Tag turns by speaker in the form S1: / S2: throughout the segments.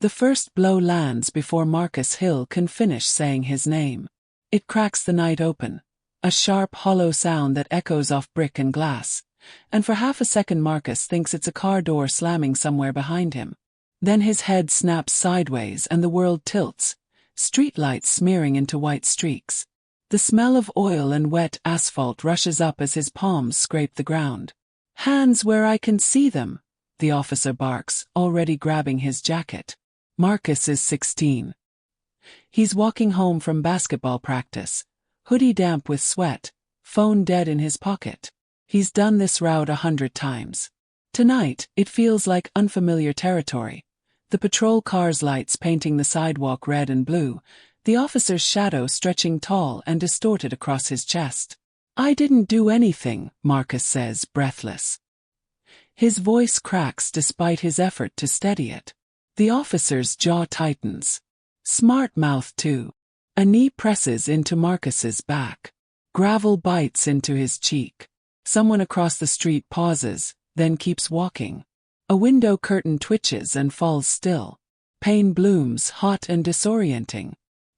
S1: The first blow lands before Marcus Hill can finish saying his name. It cracks the night open, a sharp hollow sound that echoes off brick and glass, and for half a second Marcus thinks it's a car door slamming somewhere behind him. Then his head snaps sideways and the world tilts, streetlights smearing into white streaks. The smell of oil and wet asphalt rushes up as his palms scrape the ground. "Hands where I can see them," the officer barks, already grabbing his jacket. Marcus is 16. He's walking home from basketball practice, hoodie damp with sweat, phone dead in his pocket. He's done this route 100 times. Tonight, it feels like unfamiliar territory. The patrol car's lights painting the sidewalk red and blue, the officer's shadow stretching tall and distorted across his chest. "I didn't do anything," Marcus says, breathless. His voice cracks despite his effort to steady it. The officer's jaw tightens. Smart mouth too. A knee presses into Marcus's back. Gravel bites into his cheek. Someone across the street pauses, then keeps walking. A window curtain twitches and falls still. Pain blooms, hot and disorienting.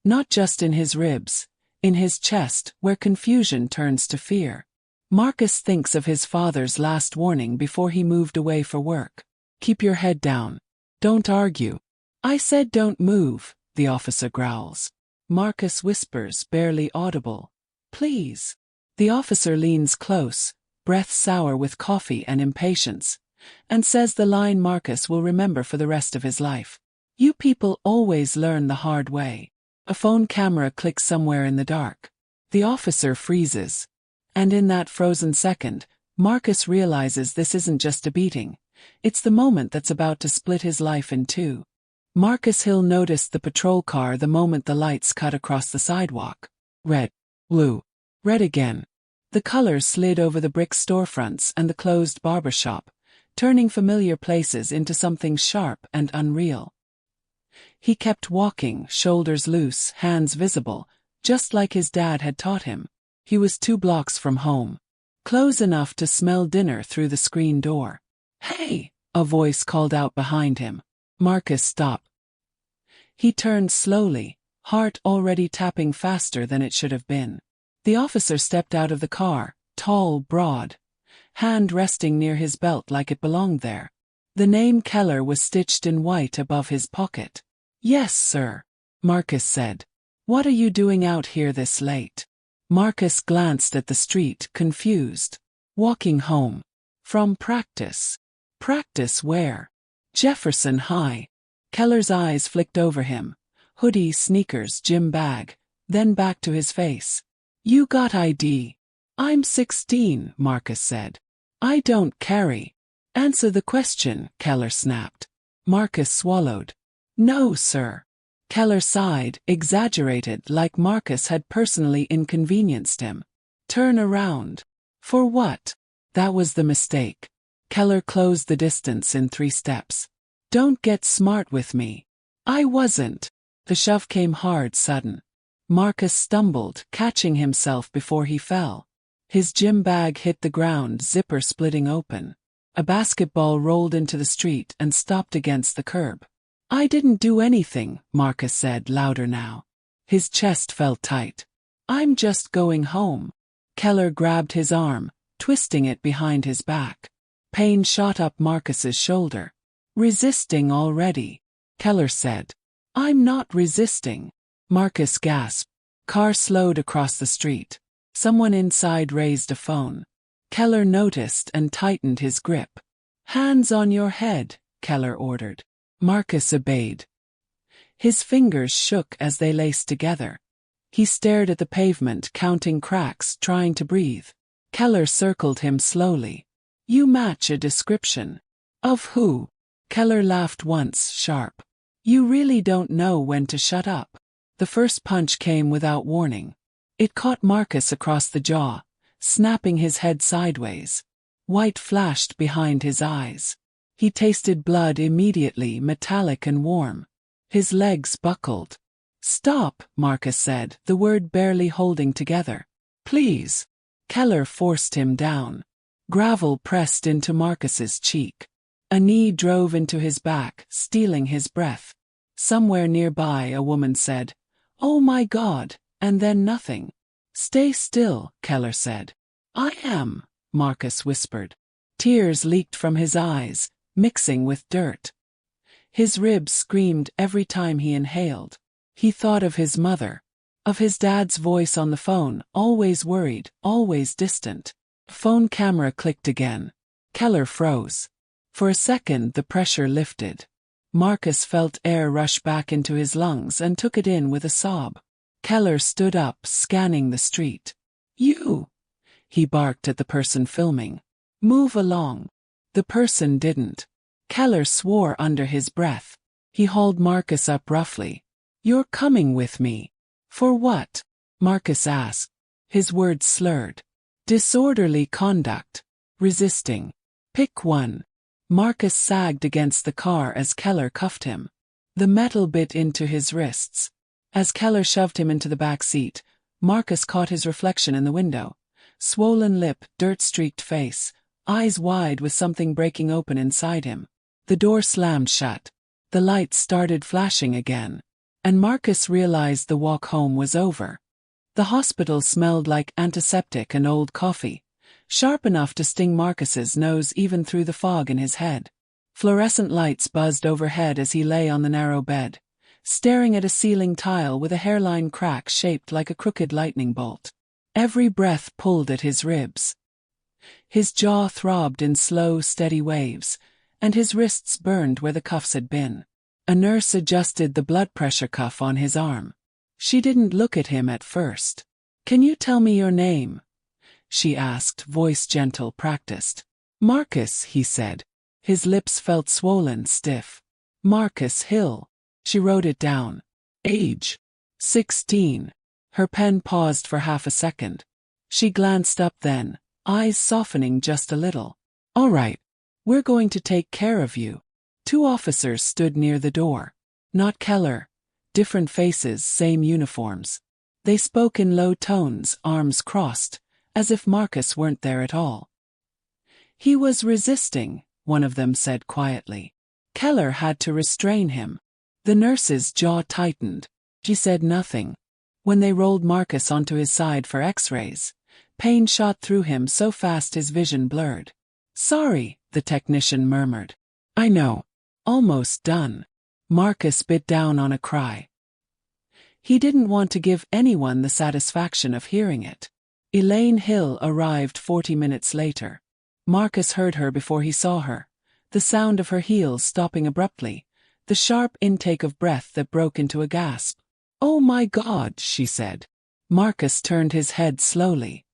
S1: Not just in his ribs, in his chest, where confusion turns to fear. Marcus thinks of his father's last warning before he moved away for work. "Keep your head down. Don't argue." "I said don't move," the officer growls. Marcus whispers, barely audible, "Please." The officer leans close, breath sour with coffee and impatience, and says the line Marcus will remember for the rest of his life. "You people always learn the hard way." A phone camera clicks somewhere in the dark. The officer freezes. And in that frozen second, Marcus realizes this isn't just a beating. It's the moment that's about to split his life in two. Marcus Hill noticed the patrol car the moment the lights cut across the sidewalk. Red, blue, red again. The colors slid over the brick storefronts and the closed barber shop, turning familiar places into something sharp and unreal. He kept walking, shoulders loose, hands visible, just like his dad had taught him. He was 2 blocks from home. Close enough to smell dinner through the screen door. "Hey!" a voice called out behind him. Marcus stopped. He turned slowly, heart already tapping faster than it should have been. The officer stepped out of the car, tall, broad, hand resting near his belt like it belonged there. The name Keller was stitched in white above his pocket. "Yes, sir," Marcus said. "What are you doing out here this late?" Marcus glanced at the street, confused. "Walking home. From practice." "Practice where?" "Jefferson High." Keller's eyes flicked over him. Hoodie, sneakers, gym bag, then back to his face. "You got ID?" "I'm 16, Marcus said. "I don't carry." "Answer the question," Keller snapped. Marcus swallowed. "No, sir." Keller sighed, exaggerated, like Marcus had personally inconvenienced him. "Turn around." "For what?" That was the mistake. Keller closed the distance in 3 steps. "Don't get smart with me." "I wasn't." The shove came hard, sudden. Marcus stumbled, catching himself before he fell. His gym bag hit the ground, zipper splitting open. A basketball rolled into the street and stopped against the curb. "I didn't do anything," Marcus said, louder now. His chest felt tight. "I'm just going home." Keller grabbed his arm, twisting it behind his back. Pain shot up Marcus's shoulder. "Resisting already," Keller said. "I'm not resisting." Marcus gasped. Car slowed across the street. Someone inside raised a phone. Keller noticed and tightened his grip. "Hands on your head," Keller ordered. Marcus obeyed. His fingers shook as they laced together. He stared at the pavement, counting cracks, trying to breathe. Keller circled him slowly. "You match a description." "Of who?" Keller laughed once, sharp. "You really don't know when to shut up." The first punch came without warning. It caught Marcus across the jaw, snapping his head sideways. White flashed behind his eyes. He tasted blood immediately, metallic and warm. His legs buckled. "Stop," Marcus said, the word barely holding together. "Please." Keller forced him down. Gravel pressed into Marcus's cheek. A knee drove into his back, stealing his breath. Somewhere nearby a woman said, "Oh my God," and then nothing. "Stay still," Keller said. "I am," Marcus whispered. Tears leaked from his eyes, mixing with dirt. His ribs screamed every time he inhaled. He thought of his mother, of his dad's voice on the phone, always worried, always distant. Phone camera clicked again. Keller froze. For a second the pressure lifted. Marcus felt air rush back into his lungs and took it in with a sob. Keller stood up, scanning the street. "You!" he barked at the person filming. "Move along." The person didn't. Keller swore under his breath. He hauled Marcus up roughly. "You're coming with me." "For what?" Marcus asked. His words slurred. "Disorderly conduct. Resisting. Pick one." Marcus sagged against the car as Keller cuffed him. The metal bit into his wrists. As Keller shoved him into the back seat, Marcus caught his reflection in the window. Swollen lip, dirt-streaked face, eyes wide with something breaking open inside him. The door slammed shut. The lights started flashing again. And Marcus realized the walk home was over. The hospital smelled like antiseptic and old coffee, sharp enough to sting Marcus's nose even through the fog in his head. Fluorescent lights buzzed overhead as he lay on the narrow bed, staring at a ceiling tile with a hairline crack shaped like a crooked lightning bolt. Every breath pulled at his ribs. His jaw throbbed in slow, steady waves, and his wrists burned where the cuffs had been. A nurse adjusted the blood pressure cuff on his arm. She didn't look at him at first. "Can you tell me your name?" she asked, voice gentle, practiced. "Marcus," he said. His lips felt swollen, stiff. "Marcus Hill." She wrote it down. "Age? 16. Her pen paused for half a second. She glanced up then, eyes softening just a little. "All right. We're going to take care of you." Two officers stood near the door. Not Keller. Different faces, same uniforms. They spoke in low tones, arms crossed, as if Marcus weren't there at all. "He was resisting," one of them said quietly. Keller had to restrain him. The nurse's jaw tightened. She said nothing. When they rolled Marcus onto his side for x-rays, pain shot through him so fast his vision blurred. "Sorry," the technician murmured. "I know. Almost done." Marcus bit down on a cry. He didn't want to give anyone the satisfaction of hearing it. Elaine Hill arrived 40 minutes later. Marcus heard her before he saw her, the sound of her heels stopping abruptly, the sharp intake of breath that broke into a gasp. "Oh my God," she said. Marcus turned his head slowly.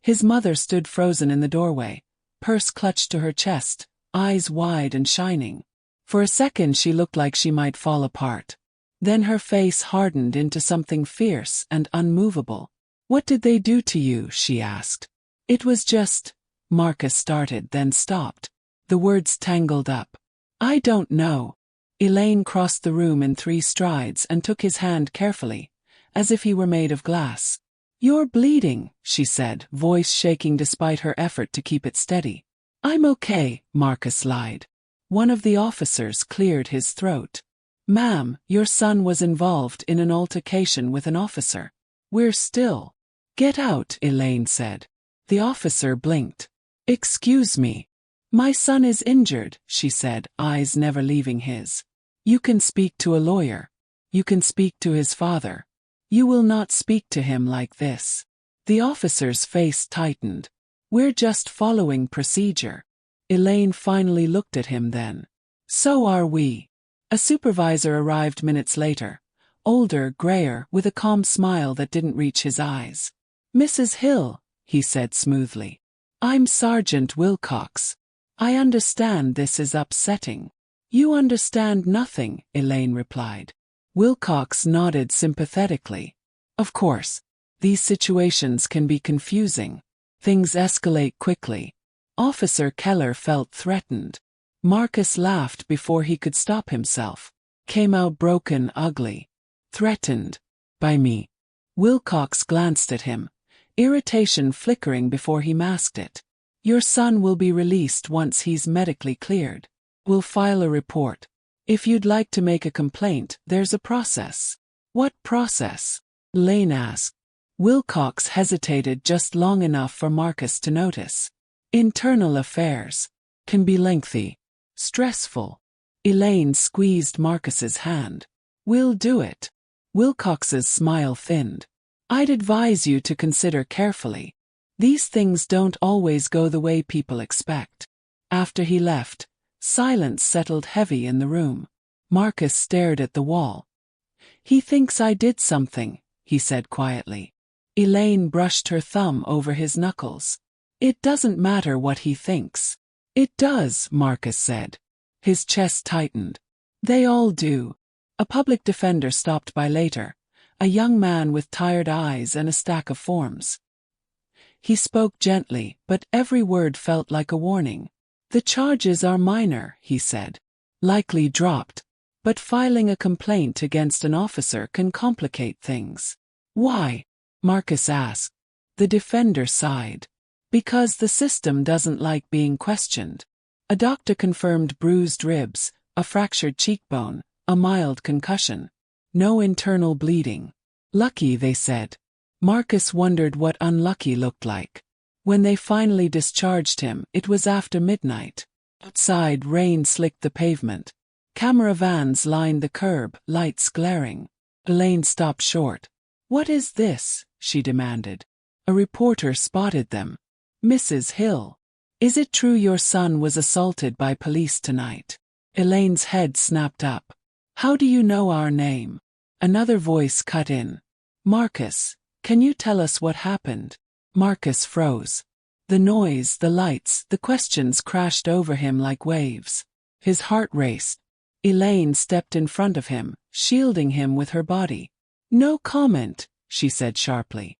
S1: His mother stood frozen in the doorway, purse clutched to her chest, eyes wide and shining. For a second she looked like she might fall apart. Then her face hardened into something fierce and unmovable. "What did they do to you?" she asked. "It was just—" Marcus started, then stopped. The words tangled up. "I don't know." Elaine crossed the room in 3 strides and took his hand carefully, as if he were made of glass. "You're bleeding," she said, voice shaking despite her effort to keep it steady. "I'm okay," Marcus lied. One of the officers cleared his throat. "Ma'am, your son was involved in an altercation with an officer. We're still—" "Get out," Elaine said. The officer blinked. "Excuse me." "My son is injured," she said, eyes never leaving his. "You can speak to a lawyer. You can speak to his father. You will not speak to him like this." The officer's face tightened. "We're just following procedure." Elaine finally looked at him then. "So are we." A supervisor arrived minutes later, older, grayer, with a calm smile that didn't reach his eyes. "Mrs. Hill," he said smoothly. "I'm Sergeant Wilcox. I understand this is upsetting." "You understand nothing," Elaine replied. Wilcox nodded sympathetically. "Of course. These situations can be confusing. Things escalate quickly." Officer Keller felt threatened. Marcus laughed before he could stop himself. Came out broken, ugly. "Threatened? By me?" Wilcox glanced at him, irritation flickering before he masked it. "Your son will be released once he's medically cleared. We'll file a report." If you'd like to make a complaint, there's a process. What process? Elaine asked. Wilcox hesitated just long enough for Marcus to notice. Internal affairs can be lengthy, stressful. Elaine squeezed Marcus's hand. We'll do it. Wilcox's smile thinned. I'd advise you to consider carefully. These things don't always go the way people expect. After he left, silence settled heavy in the room. Marcus stared at the wall. He thinks I did something, he said quietly. Elaine brushed her thumb over his knuckles. It doesn't matter what he thinks. It does, Marcus said. His chest tightened. They all do. A public defender stopped by later, a young man with tired eyes and a stack of forms. He spoke gently, but every word felt like a warning. The charges are minor, he said. Likely dropped. But filing a complaint against an officer can complicate things. Why? Marcus asked. The defender sighed. Because the system doesn't like being questioned. A doctor confirmed bruised ribs, a fractured cheekbone, a mild concussion. No internal bleeding. Lucky, they said. Marcus wondered what unlucky looked like. When they finally discharged him, it was after midnight. Outside, rain slicked the pavement. Camera vans lined the curb, lights glaring. Elaine stopped short. What is this? She demanded. A reporter spotted them. Mrs. Hill. Is it true your son was assaulted by police tonight? Elaine's head snapped up. How do you know our name? Another voice cut in. Marcus, can you tell us what happened? Marcus froze. The noise, the lights, the questions crashed over him like waves. His heart raced. Elaine stepped in front of him, shielding him with her body. No comment, she said sharply.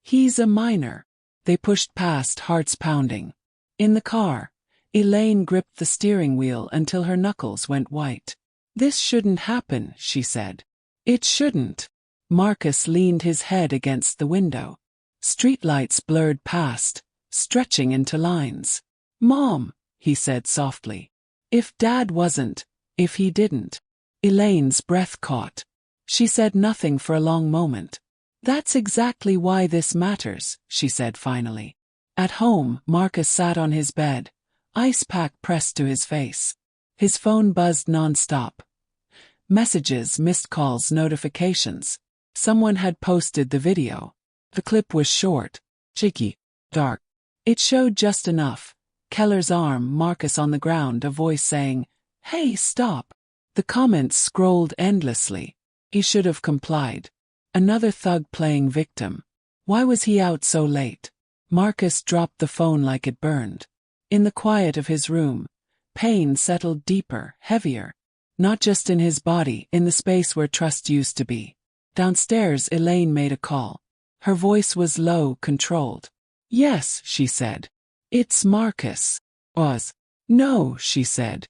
S1: He's a minor. They pushed past, hearts pounding. In the car, Elaine gripped the steering wheel until her knuckles went white. This shouldn't happen, she said. It shouldn't. Marcus leaned his head against the window. Streetlights blurred past, stretching into lines. Mom, he said softly. If Dad wasn't, if he didn't. Elaine's breath caught. She said nothing for a long moment. That's exactly why this matters, she said finally. At home, Marcus sat on his bed, ice pack pressed to his face. His phone buzzed non-stop. Messages, missed calls, notifications. Someone had posted the video. The clip was short, cheeky, dark. It showed just enough. Keller's arm, Marcus on the ground, a voice saying, "Hey, stop." The comments scrolled endlessly. He should have complied. Another thug playing victim. Why was he out so late? Marcus dropped the phone like it burned. In the quiet of his room, pain settled deeper, heavier. Not just in his body, in the space where trust used to be. Downstairs, Elaine made a call. Her voice was low, controlled. Yes, she said. It's Marcus. Was. No, she said.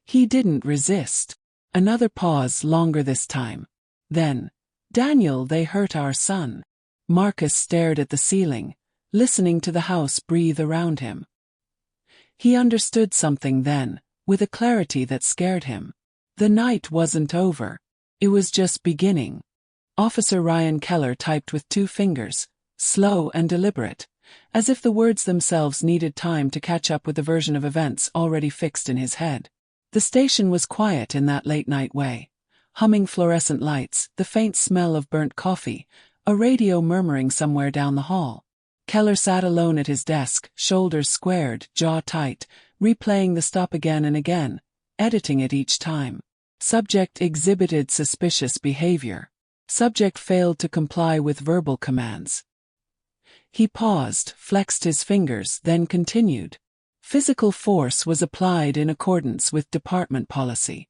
S1: He didn't resist. Another pause, longer this time. Then, Daniel, they hurt our son. Marcus stared at the ceiling, listening to the house breathe around him. He understood something then, with a clarity that scared him. The night wasn't over. It was just beginning. Officer Ryan Keller typed with 2 fingers, slow and deliberate, as if the words themselves needed time to catch up with the version of events already fixed in his head. The station was quiet in that late-night way. Humming fluorescent lights, the faint smell of burnt coffee, a radio murmuring somewhere down the hall. Keller sat alone at his desk, shoulders squared, jaw tight, replaying the stop again and again, editing it each time. Subject exhibited suspicious behavior. Subject failed to comply with verbal commands. He paused, flexed his fingers, then continued. Physical force was applied in accordance with department policy.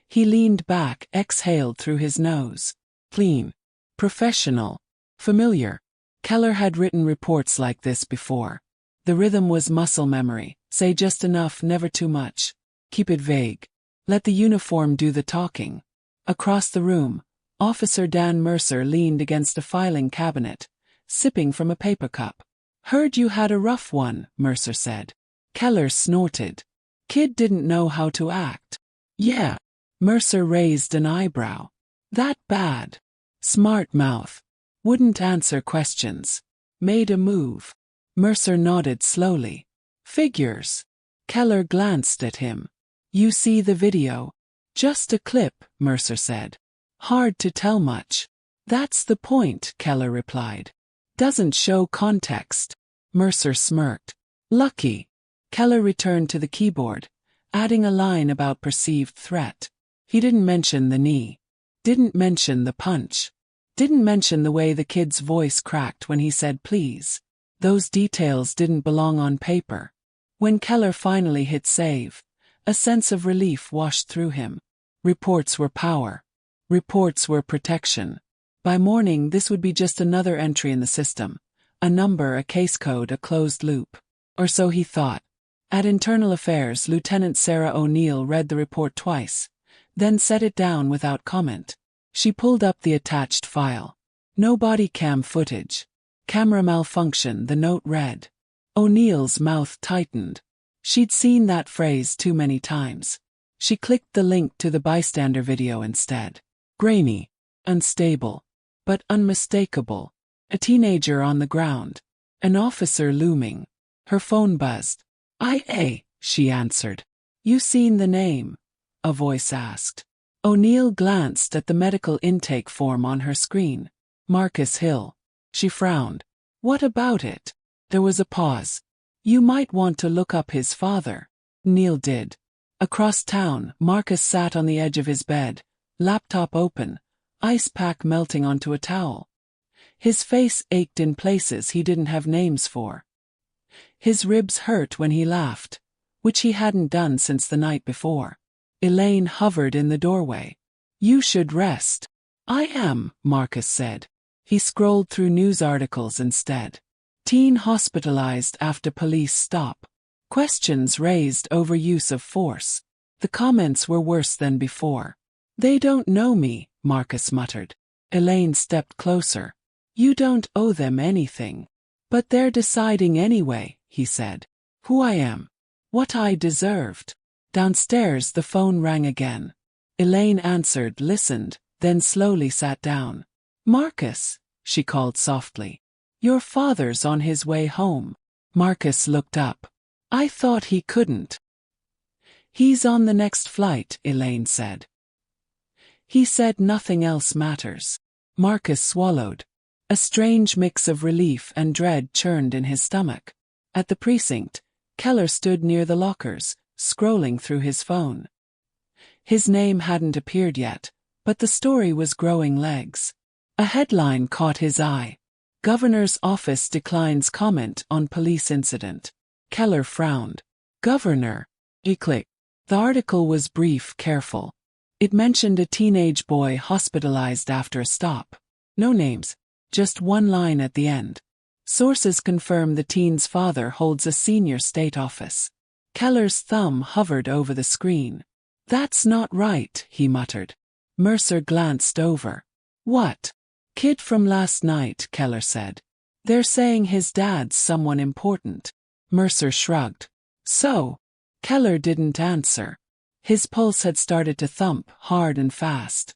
S1: He leaned back, exhaled through his nose. Clean. Professional. Familiar. Keller had written reports like this before. The rhythm was muscle memory. Say just enough, never too much. Keep it vague. Let the uniform do the talking. Across the room, Officer Dan Mercer leaned against a filing cabinet, sipping from a paper cup. Heard you had a rough one, Mercer said. Keller snorted. Kid didn't know how to act. Yeah. Mercer raised an eyebrow. That bad? Smart mouth. Wouldn't answer questions. Made a move. Mercer nodded slowly. Figures. Keller glanced at him. You see the video? Just a clip, Mercer said. Hard to tell much. That's the point, Keller replied. Doesn't show context. Mercer smirked. Lucky. Keller returned to the keyboard, adding a line about perceived threat. He didn't mention the knee. Didn't mention the punch. Didn't mention the way the kid's voice cracked when he said please. Those details didn't belong on paper. When Keller finally hit save, a sense of relief washed through him. Reports were power. Reports were protection. By morning this would be just another entry in the system. A number, a case code, a closed loop. Or so he thought. At Internal Affairs, Lieutenant Sarah O'Neill read the report twice, then set it down without comment. She pulled up the attached file. No body cam footage. Camera malfunction, the note read. O'Neill's mouth tightened. She'd seen that phrase too many times. She clicked the link to the bystander video instead. Grainy. Unstable. But unmistakable. A teenager on the ground. An officer looming. Her phone buzzed. She answered. You seen the name? A voice asked. O'Neill glanced at the medical intake form on her screen. Marcus Hill. She frowned. What about it? There was a pause. You might want to look up his father. Neil did. Across town, Marcus sat on the edge of his bed, laptop open, ice pack melting onto a towel. His face ached in places he didn't have names for. His ribs hurt when he laughed, which he hadn't done since the night before. Elaine hovered in the doorway. You should rest. I am, Marcus said. He scrolled through news articles instead. Teen hospitalized after police stop. Questions raised over use of force. The comments were worse than before. They don't know me, Marcus muttered. Elaine stepped closer. You don't owe them anything. But they're deciding anyway, he said. Who I am. What I deserved. Downstairs the phone rang again. Elaine answered, listened, then slowly sat down. Marcus, she called softly. Your father's on his way home. Marcus looked up. I thought he couldn't. He's on the next flight, Elaine said. He said nothing else matters. Marcus swallowed. A strange mix of relief and dread churned in his stomach. At the precinct, Keller stood near the lockers, scrolling through his phone. His name hadn't appeared yet, but the story was growing legs. A headline caught his eye. Governor's office declines comment on police incident. Keller frowned. Governor. He clicked. The article was brief, careful. It mentioned a teenage boy hospitalized after a stop. No names, just one line at the end. Sources confirm the teen's father holds a senior state office. Keller's thumb hovered over the screen. That's not right, he muttered. Mercer glanced over. What? Kid from last night, Keller said. They're saying his dad's someone important. Mercer shrugged. So? Keller didn't answer. His pulse had started to thump hard and fast.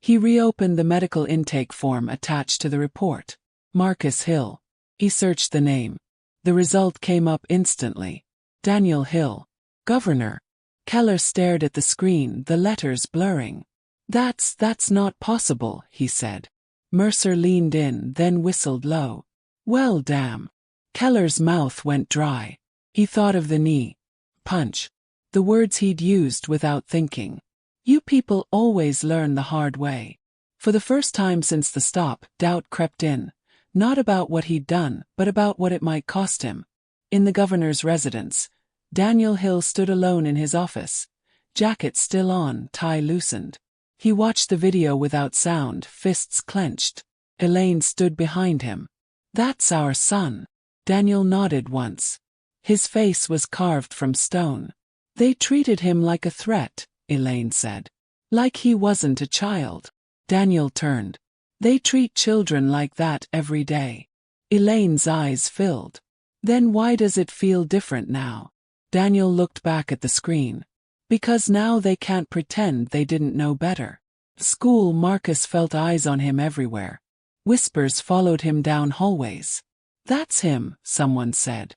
S1: He reopened the medical intake form attached to the report. Marcus Hill. He searched the name. The result came up instantly. Daniel Hill. Governor. Keller stared at the screen, the letters blurring. That's not possible, he said. Mercer leaned in, then whistled low. Well, damn. Keller's mouth went dry. He thought of the knee. Punch. The words he'd used without thinking. You people always learn the hard way. For the first time since the stop, doubt crept in. Not about what he'd done, but about what it might cost him. In the governor's residence, Daniel Hill stood alone in his office. Jacket still on, tie loosened. He watched the video without sound, fists clenched. Elaine stood behind him. That's our son. Daniel nodded once. His face was carved from stone. They treated him like a threat, Elaine said. Like he wasn't a child. Daniel turned. They treat children like that every day. Elaine's eyes filled. Then why does it feel different now? Daniel looked back at the screen. Because now they can't pretend they didn't know better. School, Marcus felt eyes on him everywhere. Whispers followed him down hallways. That's him, someone said.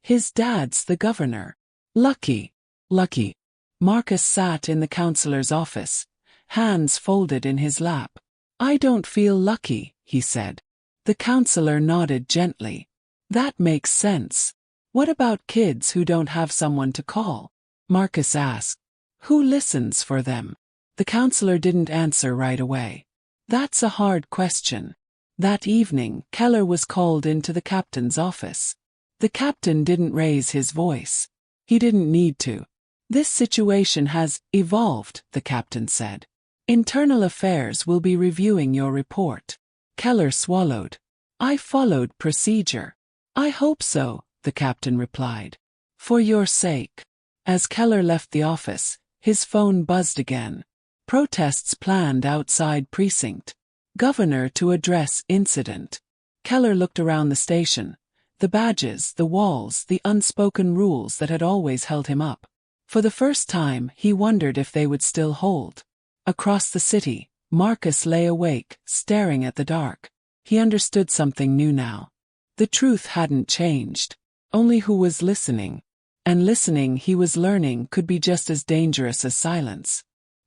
S1: His dad's the governor. Lucky. Lucky. Marcus sat in the counselor's office, hands folded in his lap. I don't feel lucky, he said. The counselor nodded gently. That makes sense. What about kids who don't have someone to call? Marcus asked. Who listens for them? The counselor didn't answer right away. That's a hard question. That evening, Keller was called into the captain's office. The captain didn't raise his voice. He didn't need to. This situation has evolved, the captain said. Internal Affairs will be reviewing your report. Keller swallowed. I followed procedure. I hope so, the captain replied. For your sake. As Keller left the office, his phone buzzed again. Protests planned outside precinct. Governor to address incident. Keller looked around the station. The badges, the walls, the unspoken rules that had always held him up. For the first time, he wondered if they would still hold. Across the city, Marcus lay awake, staring at the dark. He understood something new now. The truth hadn't changed. Only who was listening. And listening, he was learning, could be just as dangerous as silence.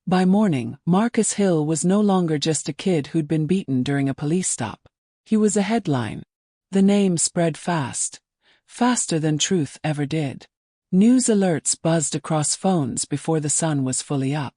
S1: By morning, Marcus Hill was no longer just a kid who'd been beaten during a police stop. He was a headline. The name spread fast. Faster than truth ever did. News alerts buzzed across phones before the sun was fully up.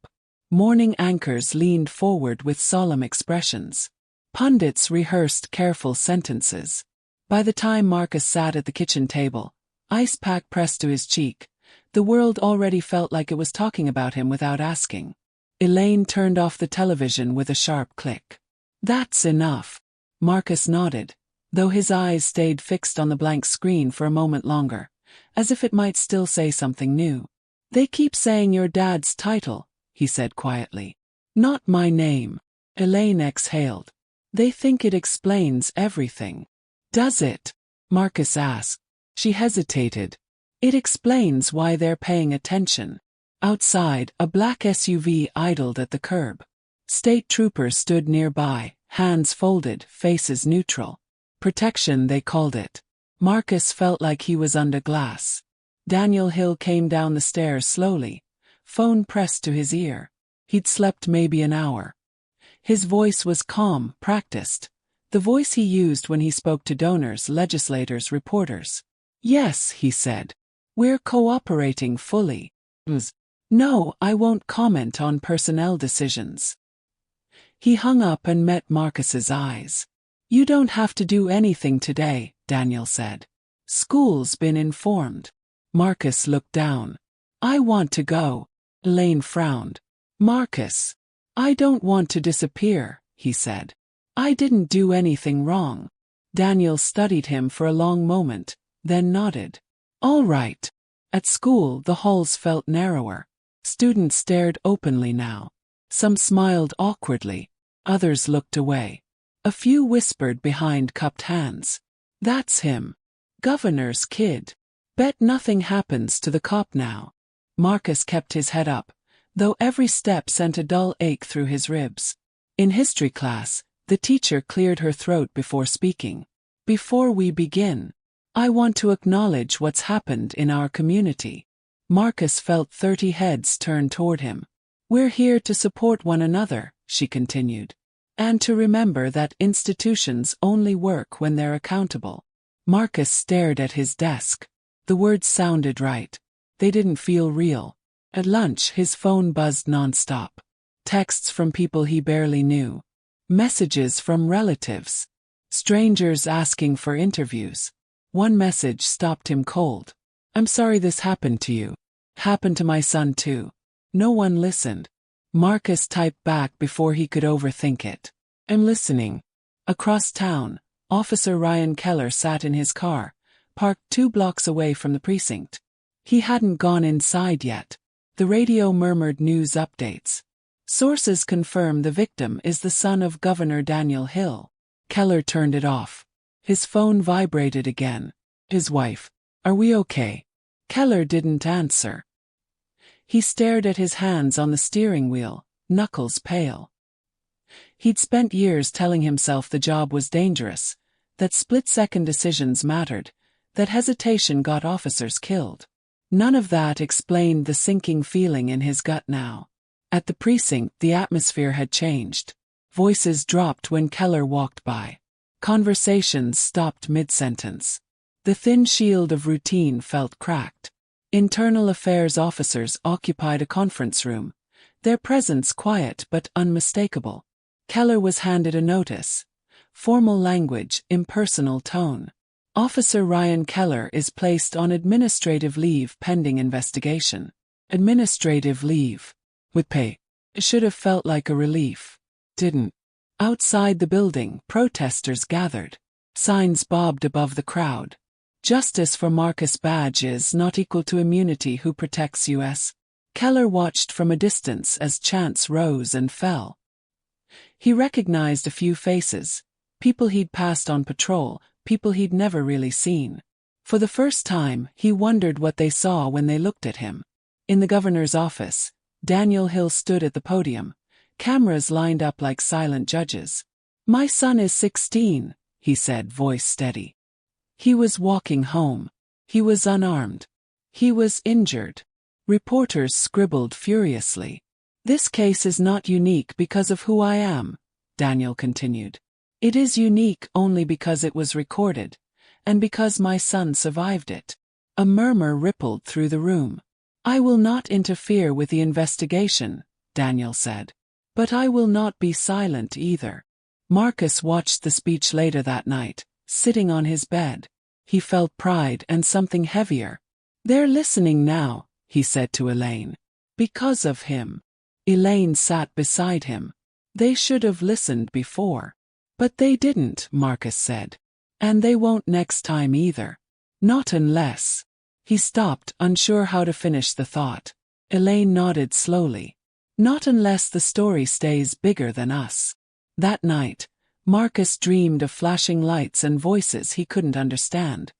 S1: Morning anchors leaned forward with solemn expressions. Pundits rehearsed careful sentences. By the time Marcus sat at the kitchen table, ice pack pressed to his cheek, the world already felt like it was talking about him without asking. Elaine turned off the television with a sharp click. That's enough. Marcus nodded, though his eyes stayed fixed on the blank screen for a moment longer, as if it might still say something new. They keep saying your dad's title, he said quietly. Not my name. Elaine exhaled. They think it explains everything. Does it? Marcus asked. She hesitated. It explains why they're paying attention. Outside, a black SUV idled at the curb. State troopers stood nearby, hands folded, faces neutral. Protection, they called it. Marcus felt like he was under glass. Daniel Hill came down the stairs slowly, phone pressed to his ear. He'd slept maybe an hour. His voice was calm, practiced. The voice he used when he spoke to donors, legislators, reporters. Yes, he said. We're cooperating fully. No, I won't comment on personnel decisions. He hung up and met Marcus's eyes. You don't have to do anything today, Daniel said. School's been informed. Marcus looked down. I want to go. Elaine frowned. Marcus. I don't want to disappear, he said. I didn't do anything wrong. Daniel studied him for a long moment, then nodded. All right. At school, the halls felt narrower. Students stared openly now. Some smiled awkwardly. Others looked away. A few whispered behind cupped hands. That's him. Governor's kid. Bet nothing happens to the cop now. Marcus kept his head up, though every step sent a dull ache through his ribs. In history class, the teacher cleared her throat before speaking. Before we begin, I want to acknowledge what's happened in our community. Marcus felt 30 heads turn toward him. We're here to support one another, she continued. And to remember that institutions only work when they're accountable. Marcus stared at his desk. The words sounded right. They didn't feel real. At lunch, his phone buzzed nonstop. Texts from people he barely knew. Messages from relatives. Strangers asking for interviews. One message stopped him cold. I'm sorry this happened to you. Happened to my son too. No one listened. Marcus typed back before he could overthink it. I'm listening. Across town, Officer Ryan Keller sat in his car, parked 2 blocks away from the precinct. He hadn't gone inside yet. The radio murmured news updates. Sources confirm the victim is the son of Governor Daniel Hill. Keller turned it off. His phone vibrated again. His wife. Are we okay? Keller didn't answer. He stared at his hands on the steering wheel, knuckles pale. He'd spent years telling himself the job was dangerous, that split-second decisions mattered, that hesitation got officers killed. None of that explained the sinking feeling in his gut now. At the precinct, the atmosphere had changed. Voices dropped when Keller walked by. Conversations stopped mid-sentence. The thin shield of routine felt cracked. Internal affairs officers occupied a conference room, their presence quiet but unmistakable. Keller was handed a notice. Formal language, impersonal tone. Officer Ryan Keller is placed on administrative leave pending investigation. Administrative leave. With pay. It should have felt like a relief. Didn't. Outside the building, protesters gathered. Signs bobbed above the crowd. Justice for Marcus Badge is not equal to immunity. Who protects U.S.? Keller watched from a distance as chants rose and fell. He recognized a few faces, people he'd passed on patrol, people he'd never really seen. For the first time, he wondered what they saw when they looked at him. In the governor's office, Daniel Hill stood at the podium, cameras lined up like silent judges. "My son is 16, he said, voice steady. He was walking home. He was unarmed. He was injured." Reporters scribbled furiously. "This case is not unique because of who I am," Daniel continued. "It is unique only because it was recorded, and because my son survived it." A murmur rippled through the room. "I will not interfere with the investigation," Daniel said. "But I will not be silent either." Marcus watched the speech later that night, sitting on his bed. He felt pride and something heavier. "They're listening now," he said to Elaine. "Because of him." Elaine sat beside him. "They should have listened before." "But they didn't," Marcus said. "And they won't next time either. Not unless." He stopped, unsure how to finish the thought. Elaine nodded slowly. "Not unless the story stays bigger than us." That night, Marcus dreamed of flashing lights and voices he couldn't understand.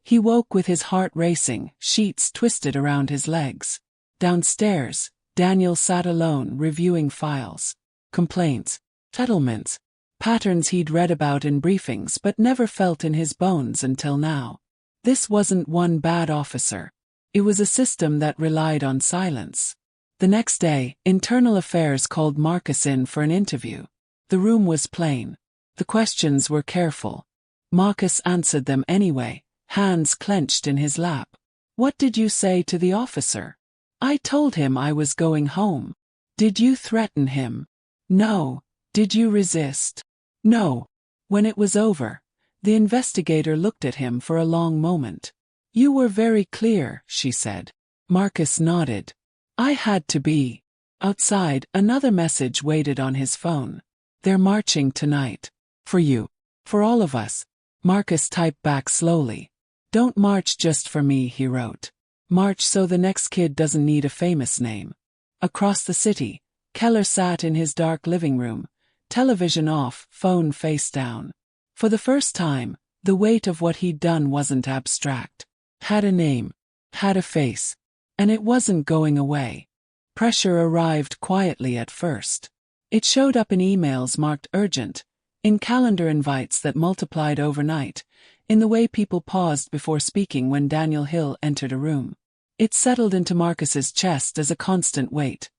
S1: He woke with his heart racing, sheets twisted around his legs. Downstairs, Daniel sat alone reviewing files. Complaints, settlements, patterns he'd read about in briefings but never felt in his bones until now. This wasn't one bad officer. It was a system that relied on silence. The next day, Internal Affairs called Marcus in for an interview. The room was plain. The questions were careful. Marcus answered them anyway, hands clenched in his lap. "What did you say to the officer?" "I told him I was going home." "Did you threaten him?" "No." "Did you resist?" "No." When it was over, the investigator looked at him for a long moment. "You were very clear," she said. Marcus nodded. "I had to be." Outside, another message waited on his phone. "They're marching tonight. For you. For all of us." Marcus typed back slowly. "Don't march just for me," he wrote. "March so the next kid doesn't need a famous name." Across the city, Keller sat in his dark living room, television off, phone face down. For the first time, the weight of what he'd done wasn't abstract. Had a name. Had a face. And it wasn't going away. Pressure arrived quietly at first. It showed up in emails marked urgent, in calendar invites that multiplied overnight, in the way people paused before speaking when Daniel Hill entered a room. It settled into Marcus's chest as a constant weight,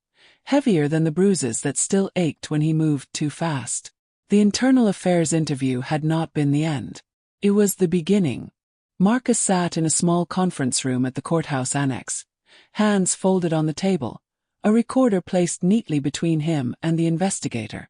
S1: heavier than the bruises that still ached when he moved too fast. The Internal Affairs interview had not been the end. It was the beginning. Marcus sat in a small conference room at the courthouse annex, hands folded on the table, a recorder placed neatly between him and the investigator.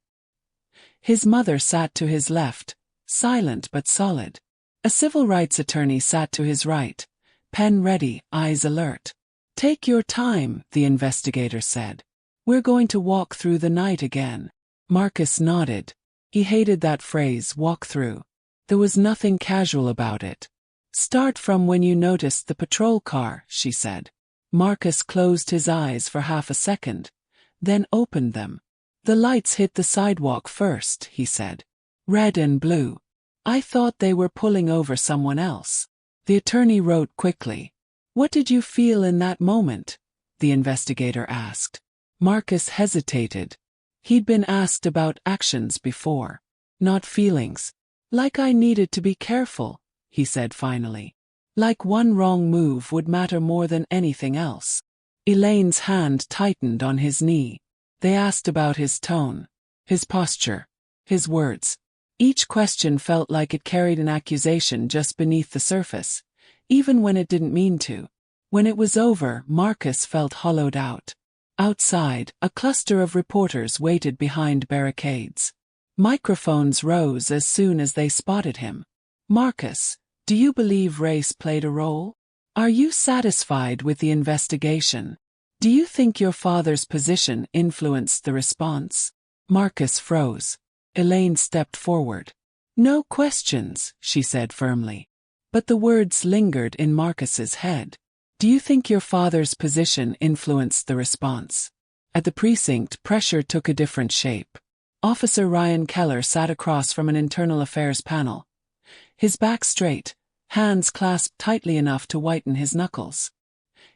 S1: His mother sat to his left, silent but solid. A civil rights attorney sat to his right, pen ready, eyes alert. "Take your time," the investigator said. "We're going to walk through the night again." Marcus nodded. He hated that phrase, walk through. There was nothing casual about it. "Start from when you noticed the patrol car," she said. Marcus closed his eyes for half a second, then opened them. "The lights hit the sidewalk first," he said. "Red and blue. I thought they were pulling over someone else." The attorney wrote quickly. "What did you feel in that moment?" the investigator asked. Marcus hesitated. He'd been asked about actions before, not feelings. Like I needed to be careful, he said finally. Like one wrong move would matter more than anything else. Elaine's hand tightened on his knee. They asked about his tone, his posture, his words. Each question felt like it carried an accusation just beneath the surface, even when it didn't mean to. When it was over, Marcus felt hollowed out. Outside, a cluster of reporters waited behind barricades. Microphones rose as soon as they spotted him. Marcus, do you believe race played a role? Are you satisfied with the investigation? Do you think your father's position influenced the response? Marcus froze. Elaine stepped forward. No questions, she said firmly. But the words lingered in Marcus's head. Do you think your father's position influenced the response? At the precinct, pressure took a different shape. Officer Ryan Keller sat across from an internal affairs panel. His back straight, hands clasped tightly enough to whiten his knuckles.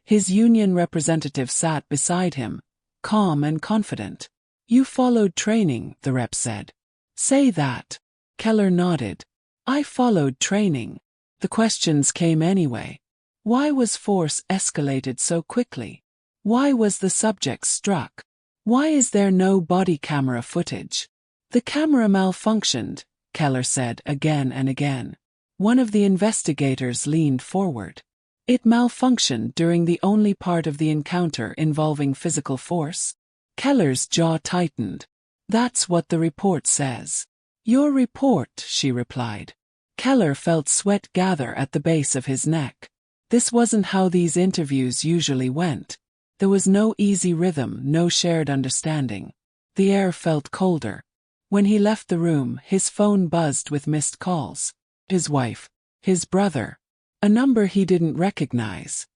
S1: His union representative sat beside him, calm and confident. You followed training, the rep said. Say that. Keller nodded. I followed training. The questions came anyway. Why was force escalated so quickly? Why was the subject struck? Why is there no body camera footage? The camera malfunctioned, Keller said again and again. One of the investigators leaned forward. It malfunctioned during the only part of the encounter involving physical force? Keller's jaw tightened. That's what the report says. Your report, she replied. Keller felt sweat gather at the base of his neck. This wasn't how these interviews usually went. There was no easy rhythm, no shared understanding. The air felt colder. When he left the room, his phone buzzed with missed calls. His wife, his brother, a number he didn't recognize.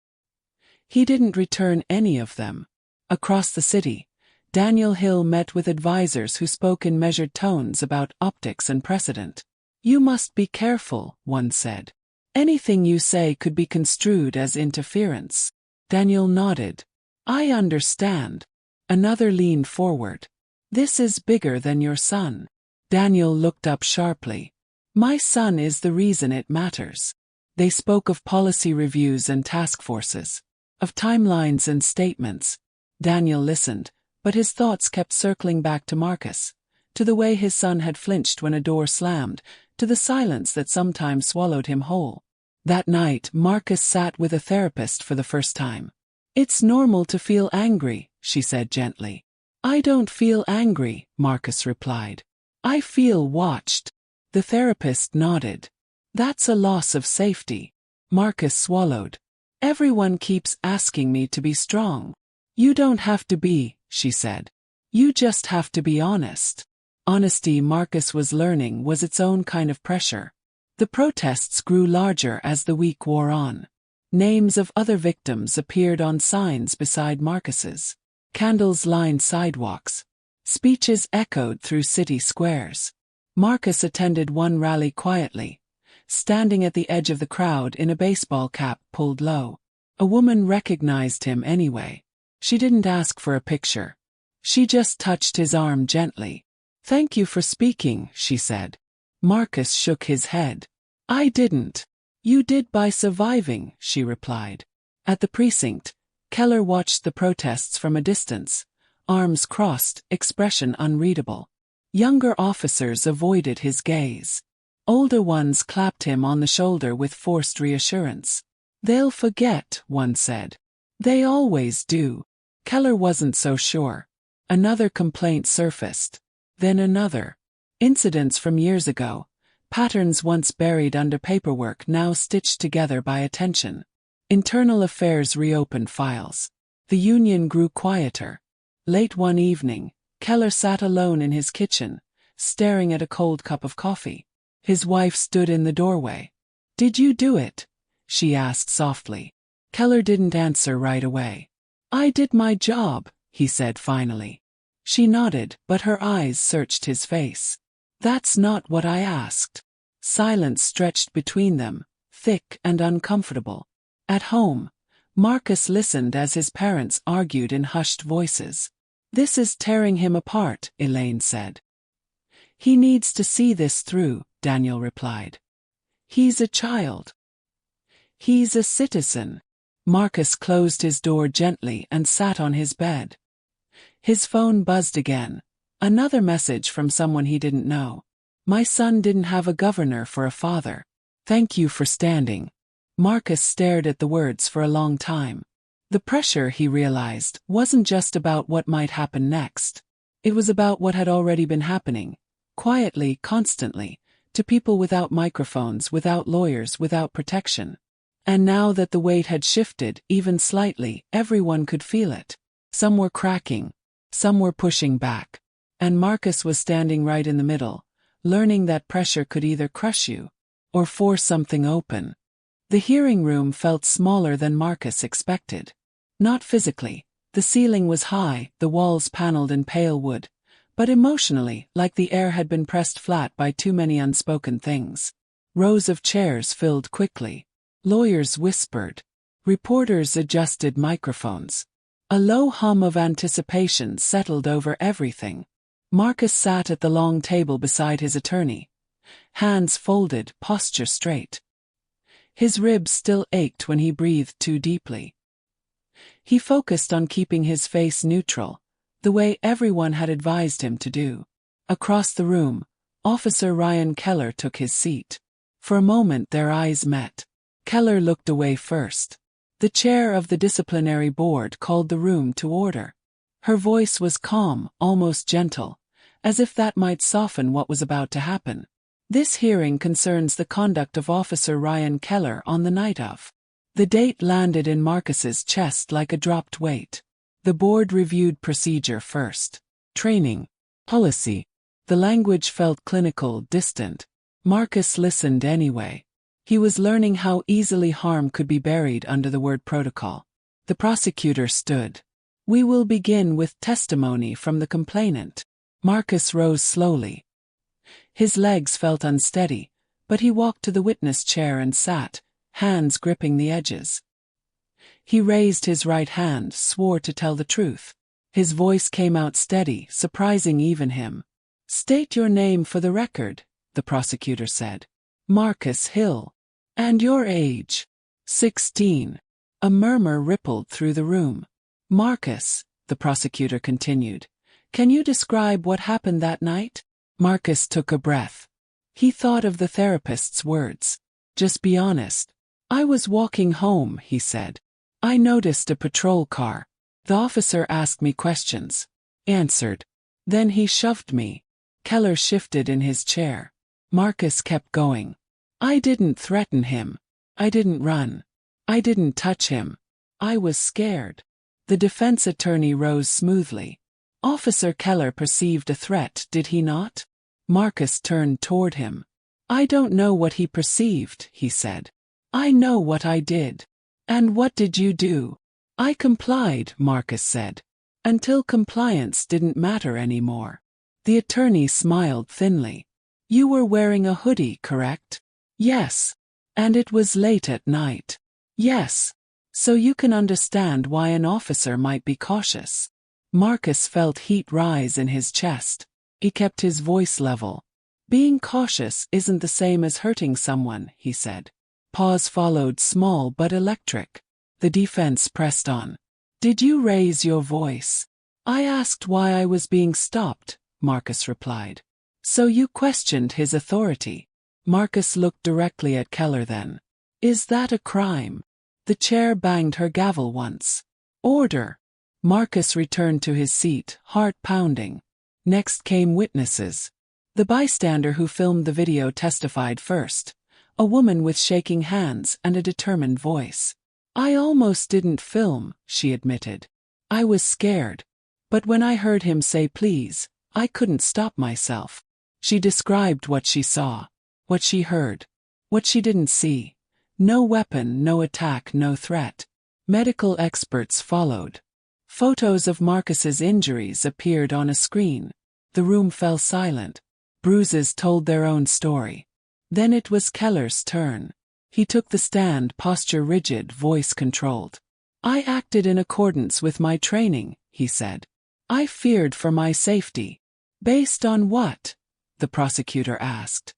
S1: He didn't return any of them. Across the city, Daniel Hill met with advisors who spoke in measured tones about optics and precedent. You must be careful, one said. Anything you say could be construed as interference. Daniel nodded. I understand. Another leaned forward. This is bigger than your son. Daniel looked up sharply. My son is the reason it matters. They spoke of policy reviews and task forces, of timelines and statements. Daniel listened, but his thoughts kept circling back to Marcus, to the way his son had flinched when a door slammed, to the silence that sometimes swallowed him whole. That night, Marcus sat with a therapist for the first time. It's normal to feel angry, she said gently. I don't feel angry, Marcus replied. I feel watched. The therapist nodded. That's a loss of safety. Marcus swallowed. Everyone keeps asking me to be strong. You don't have to be, she said. You just have to be honest. Honesty, Marcus was learning, was its own kind of pressure. The protests grew larger as the week wore on. Names of other victims appeared on signs beside Marcus's. Candles lined sidewalks. Speeches echoed through city squares. Marcus attended one rally quietly, standing at the edge of the crowd in a baseball cap pulled low. A woman recognized him anyway. She didn't ask for a picture. She just touched his arm gently. Thank you for speaking, she said. Marcus shook his head. I didn't. You did by surviving, she replied. At the precinct, Keller watched the protests from a distance, arms crossed, expression unreadable. Younger officers avoided his gaze. Older ones clapped him on the shoulder with forced reassurance. They'll forget, one said. They always do. Keller wasn't so sure. Another complaint surfaced. Then another. Incidents from years ago. Patterns once buried under paperwork now stitched together by attention. Internal affairs reopened files. The union grew quieter. Late one evening, Keller sat alone in his kitchen, staring at a cold cup of coffee. His wife stood in the doorway. Did you do it? She asked softly. Keller didn't answer right away. I did my job, he said finally. She nodded, but her eyes searched his face. That's not what I asked. Silence stretched between them, thick and uncomfortable. At home, Marcus listened as his parents argued in hushed voices. "This is tearing him apart," Elaine said. "He needs to see this through," Daniel replied. "He's a child. He's a citizen." Marcus closed his door gently and sat on his bed. His phone buzzed again. Another message from someone he didn't know. "My son didn't have a governor for a father. Thank you for standing." Marcus stared at the words for a long time. The pressure, he realized, wasn't just about what might happen next. It was about what had already been happening, quietly, constantly, to people without microphones, without lawyers, without protection. And now that the weight had shifted, even slightly, everyone could feel it. Some were cracking, some were pushing back. And Marcus was standing right in the middle, learning that pressure could either crush you or force something open. The hearing room felt smaller than Marcus expected. Not physically. The ceiling was high, the walls paneled in pale wood, but emotionally, like the air had been pressed flat by too many unspoken things. Rows of chairs filled quickly. Lawyers whispered. Reporters adjusted microphones. A low hum of anticipation settled over everything. Marcus sat at the long table beside his attorney. Hands folded, posture straight. His ribs still ached when he breathed too deeply. He focused on keeping his face neutral, the way everyone had advised him to do. Across the room, Officer Ryan Keller took his seat. For a moment their eyes met. Keller looked away first. The chair of the disciplinary board called the room to order. Her voice was calm, almost gentle, as if that might soften what was about to happen. "This hearing concerns the conduct of Officer Ryan Keller on the night of." The date landed in Marcus's chest like a dropped weight. The board reviewed procedure first. Training. Policy. The language felt clinical, distant. Marcus listened anyway. He was learning how easily harm could be buried under the word protocol. The prosecutor stood. "We will begin with testimony from the complainant." Marcus rose slowly. His legs felt unsteady, but he walked to the witness chair and sat, hands gripping the edges. He raised his right hand, swore to tell the truth. His voice came out steady, surprising even him. "State your name for the record," the prosecutor said. "Marcus Hill. And your age." 16. A murmur rippled through the room. "Marcus," the prosecutor continued, "can you describe what happened that night?" Marcus took a breath. He thought of the therapist's words. "Just be honest." "I was walking home," he said. "I noticed a patrol car. The officer asked me questions. Answered. Then he shoved me." Keller shifted in his chair. Marcus kept going. "I didn't threaten him. I didn't run. I didn't touch him. I was scared." The defense attorney rose smoothly. "Officer Keller perceived a threat, did he not?" Marcus turned toward him. "I don't know what he perceived," he said. "I know what I did." "And what did you do?" "I complied," Marcus said. "Until compliance didn't matter anymore." The attorney smiled thinly. "You were wearing a hoodie, correct?" "Yes." "And it was late at night." "Yes." "So you can understand why an officer might be cautious." Marcus felt heat rise in his chest. He kept his voice level. "Being cautious isn't the same as hurting someone," he said. Pause followed, small but electric. The defense pressed on. "Did you raise your voice?" "I asked why I was being stopped," Marcus replied. "So you questioned his authority." Marcus looked directly at Keller then. "Is that a crime?" The chair banged her gavel once. "Order." Marcus returned to his seat, heart pounding. Next came witnesses. The bystander who filmed the video testified first, a woman with shaking hands and a determined voice. "I almost didn't film," she admitted. "I was scared. But when I heard him say please, I couldn't stop myself." She described what she saw, what she heard, what she didn't see. No weapon, no attack, no threat. Medical experts followed. Photos of Marcus's injuries appeared on a screen. The room fell silent. Bruises told their own story. Then it was Keller's turn. He took the stand, posture rigid, voice controlled. I acted in accordance with my training, he said. I feared for my safety. Based on what? The prosecutor asked.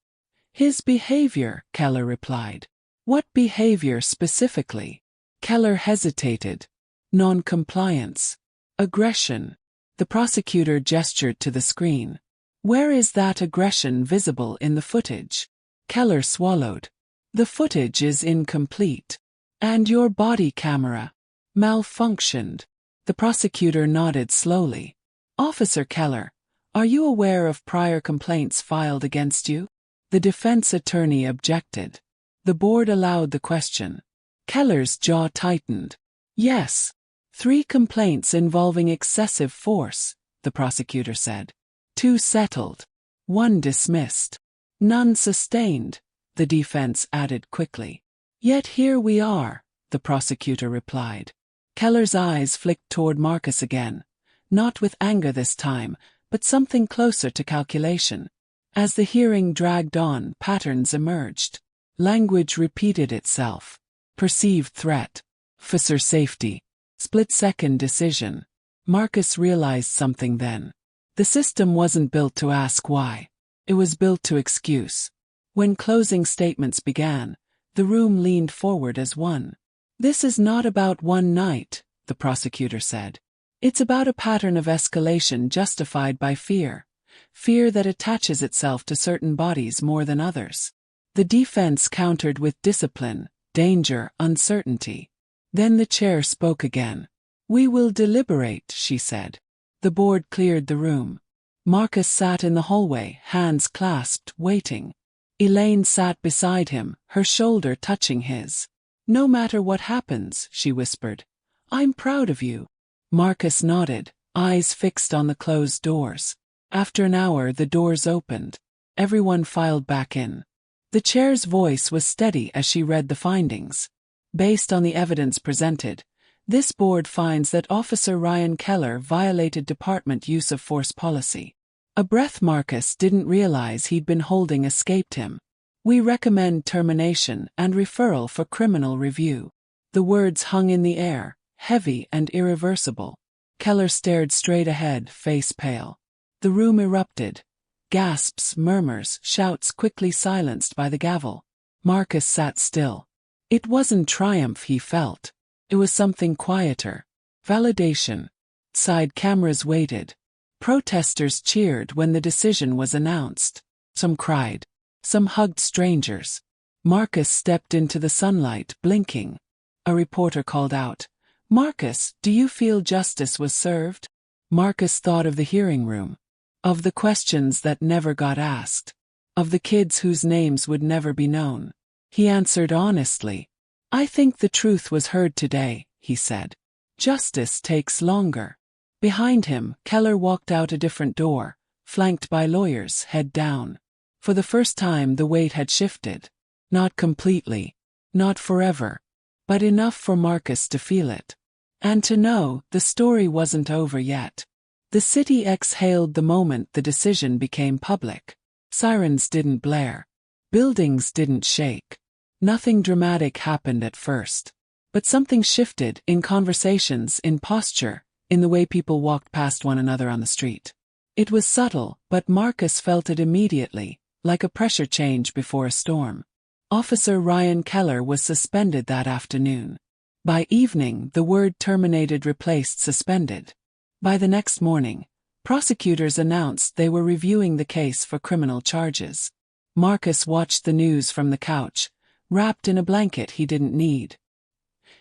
S1: His behavior, Keller replied. What behavior specifically? Keller hesitated. Non-compliance. Aggression. The prosecutor gestured to the screen. Where is that aggression visible in the footage? Keller swallowed. The footage is incomplete. And your body camera malfunctioned. The prosecutor nodded slowly. Officer Keller, are you aware of prior complaints filed against you? The defense attorney objected. The board allowed the question. Keller's jaw tightened. Yes. 3 complaints involving excessive force, the prosecutor said. 2 settled. 1 dismissed. None sustained, the defense added quickly. Yet here we are, the prosecutor replied. Keller's eyes flicked toward Marcus again, not with anger this time, but something closer to calculation. As the hearing dragged on, patterns emerged. Language repeated itself. Perceived threat. Officer safety. Split-second decision. Marcus realized something then. The system wasn't built to ask why. It was built to excuse. When closing statements began, the room leaned forward as one. This is not about one night, the prosecutor said. It's about a pattern of escalation justified by fear. Fear that attaches itself to certain bodies more than others. The defense countered with discipline, danger, uncertainty. Then the chair spoke again. We will deliberate, she said. The board cleared the room. Marcus sat in the hallway, hands clasped, waiting. Elaine sat beside him, her shoulder touching his. No matter what happens, she whispered. I'm proud of you. Marcus nodded, eyes fixed on the closed doors. After an hour, the doors opened. Everyone filed back in. The chair's voice was steady as she read the findings. Based on the evidence presented, this board finds that Officer Ryan Keller violated department use of force policy. A breath Marcus didn't realize he'd been holding escaped him. We recommend termination and referral for criminal review. The words hung in the air, heavy and irreversible. Keller stared straight ahead, face pale. The room erupted. Gasps, murmurs, shouts quickly silenced by the gavel. Marcus sat still. It wasn't triumph he felt. It was something quieter. Validation. Side cameras waited. Protesters cheered when the decision was announced. Some cried. Some hugged strangers. Marcus stepped into the sunlight, blinking. A reporter called out, Marcus, do you feel justice was served? Marcus thought of the hearing room. Of the questions that never got asked. Of the kids whose names would never be known. He answered honestly. I think the truth was heard today, he said. Justice takes longer. Behind him, Keller walked out a different door, flanked by lawyers, head down. For the first time the weight had shifted. Not completely. Not forever. But enough for Marcus to feel it. And to know the story wasn't over yet. The city exhaled the moment the decision became public. Sirens didn't blare. Buildings didn't shake. Nothing dramatic happened at first. But something shifted in conversations, in posture, in the way people walked past one another on the street. It was subtle, but Marcus felt it immediately, like a pressure change before a storm. Officer Ryan Keller was suspended that afternoon. By evening, the word terminated replaced suspended. By the next morning, prosecutors announced they were reviewing the case for criminal charges. Marcus watched the news from the couch, wrapped in a blanket he didn't need.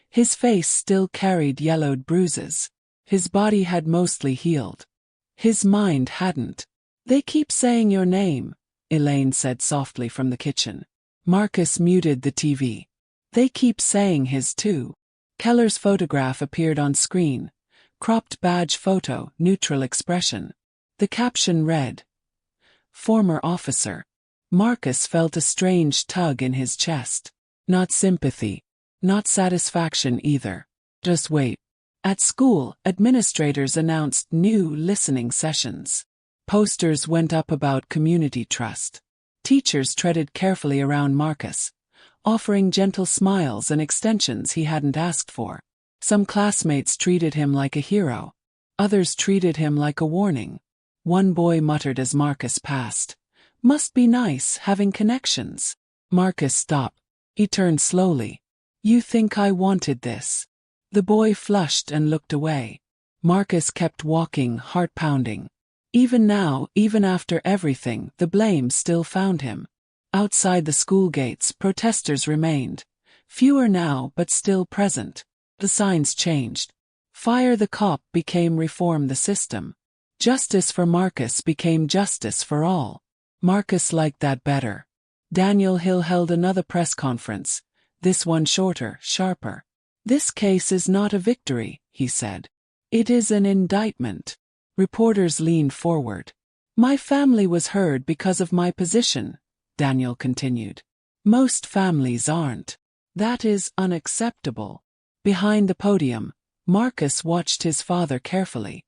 S1: His face still carried yellowed bruises. His body had mostly healed. His mind hadn't. They keep saying your name, Elaine said softly from the kitchen. Marcus muted the TV. They keep saying his too. Keller's photograph appeared on screen. Cropped badge photo, neutral expression. The caption read, Former officer. Marcus felt a strange tug in his chest. Not sympathy. Not satisfaction either. Just wait. At school, administrators announced new listening sessions. Posters went up about community trust. Teachers treaded carefully around Marcus, offering gentle smiles and extensions he hadn't asked for. Some classmates treated him like a hero. Others treated him like a warning. One boy muttered as Marcus passed, "Must be nice having connections." Marcus stopped. He turned slowly. "You think I wanted this?" The boy flushed and looked away. Marcus kept walking, heart pounding. Even now, even after everything, the blame still found him. Outside the school gates, protesters remained. Fewer now, but still present. The signs changed. Fire the cop became reform the system. Justice for Marcus became justice for all. Marcus liked that better. Daniel Hill held another press conference, this one shorter, sharper. "This case is not a victory," he said. "It is an indictment." Reporters leaned forward. "My family was heard because of my position," Daniel continued. "Most families aren't. That is unacceptable." Behind the podium, Marcus watched his father carefully.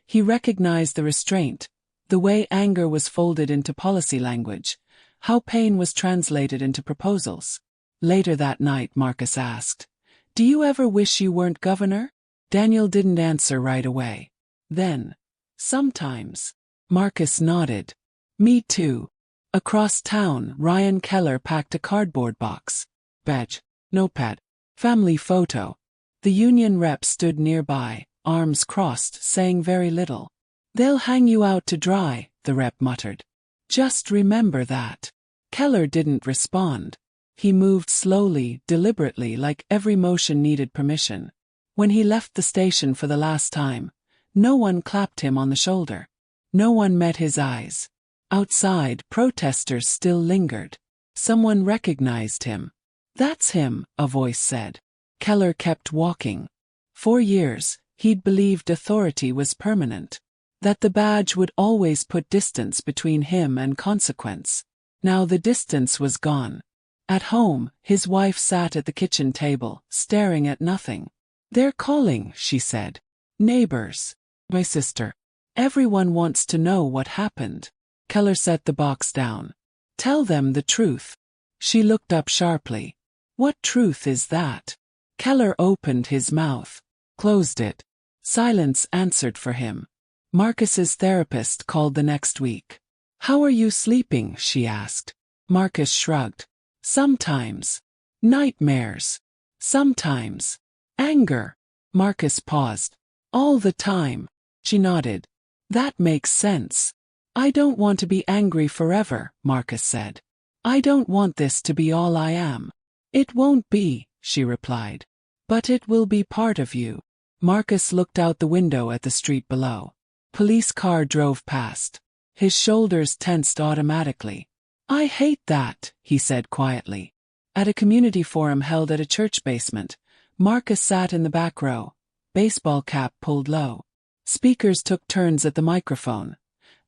S1: He recognized the restraint, the way anger was folded into policy language, how pain was translated into proposals. Later that night, Marcus asked, "Do you ever wish you weren't governor?" Daniel didn't answer right away. Then, "Sometimes." Marcus nodded. "Me too." Across town, Ryan Keller packed a cardboard box. Badge, notepad, family photo. The union rep stood nearby, arms crossed, saying very little. "They'll hang you out to dry," the rep muttered. "Just remember that." Keller didn't respond. He moved slowly, deliberately, like every motion needed permission. When he left the station for the last time, no one clapped him on the shoulder. No one met his eyes. Outside, protesters still lingered. Someone recognized him. "That's him," a voice said. Keller kept walking. For years, he'd believed authority was permanent. That the badge would always put distance between him and consequence. Now the distance was gone. At home, his wife sat at the kitchen table, staring at nothing. "They're calling," she said. "Neighbors. My sister. Everyone wants to know what happened." Keller set the box down. "Tell them the truth." She looked up sharply. "What truth is that?" Keller opened his mouth, closed it. Silence answered for him. Marcus's therapist called the next week. "How are you sleeping?" she asked. Marcus shrugged. "Sometimes. Nightmares. Sometimes. Anger." Marcus paused. "All the time." She nodded. "That makes sense." "I don't want to be angry forever," Marcus said. "I don't want this to be all I am." "It won't be," she replied. "But it will be part of you." Marcus looked out the window at the street below. Police car drove past. His shoulders tensed automatically. "I hate that," he said quietly. At a community forum held at a church basement, Marcus sat in the back row, baseball cap pulled low. Speakers took turns at the microphone.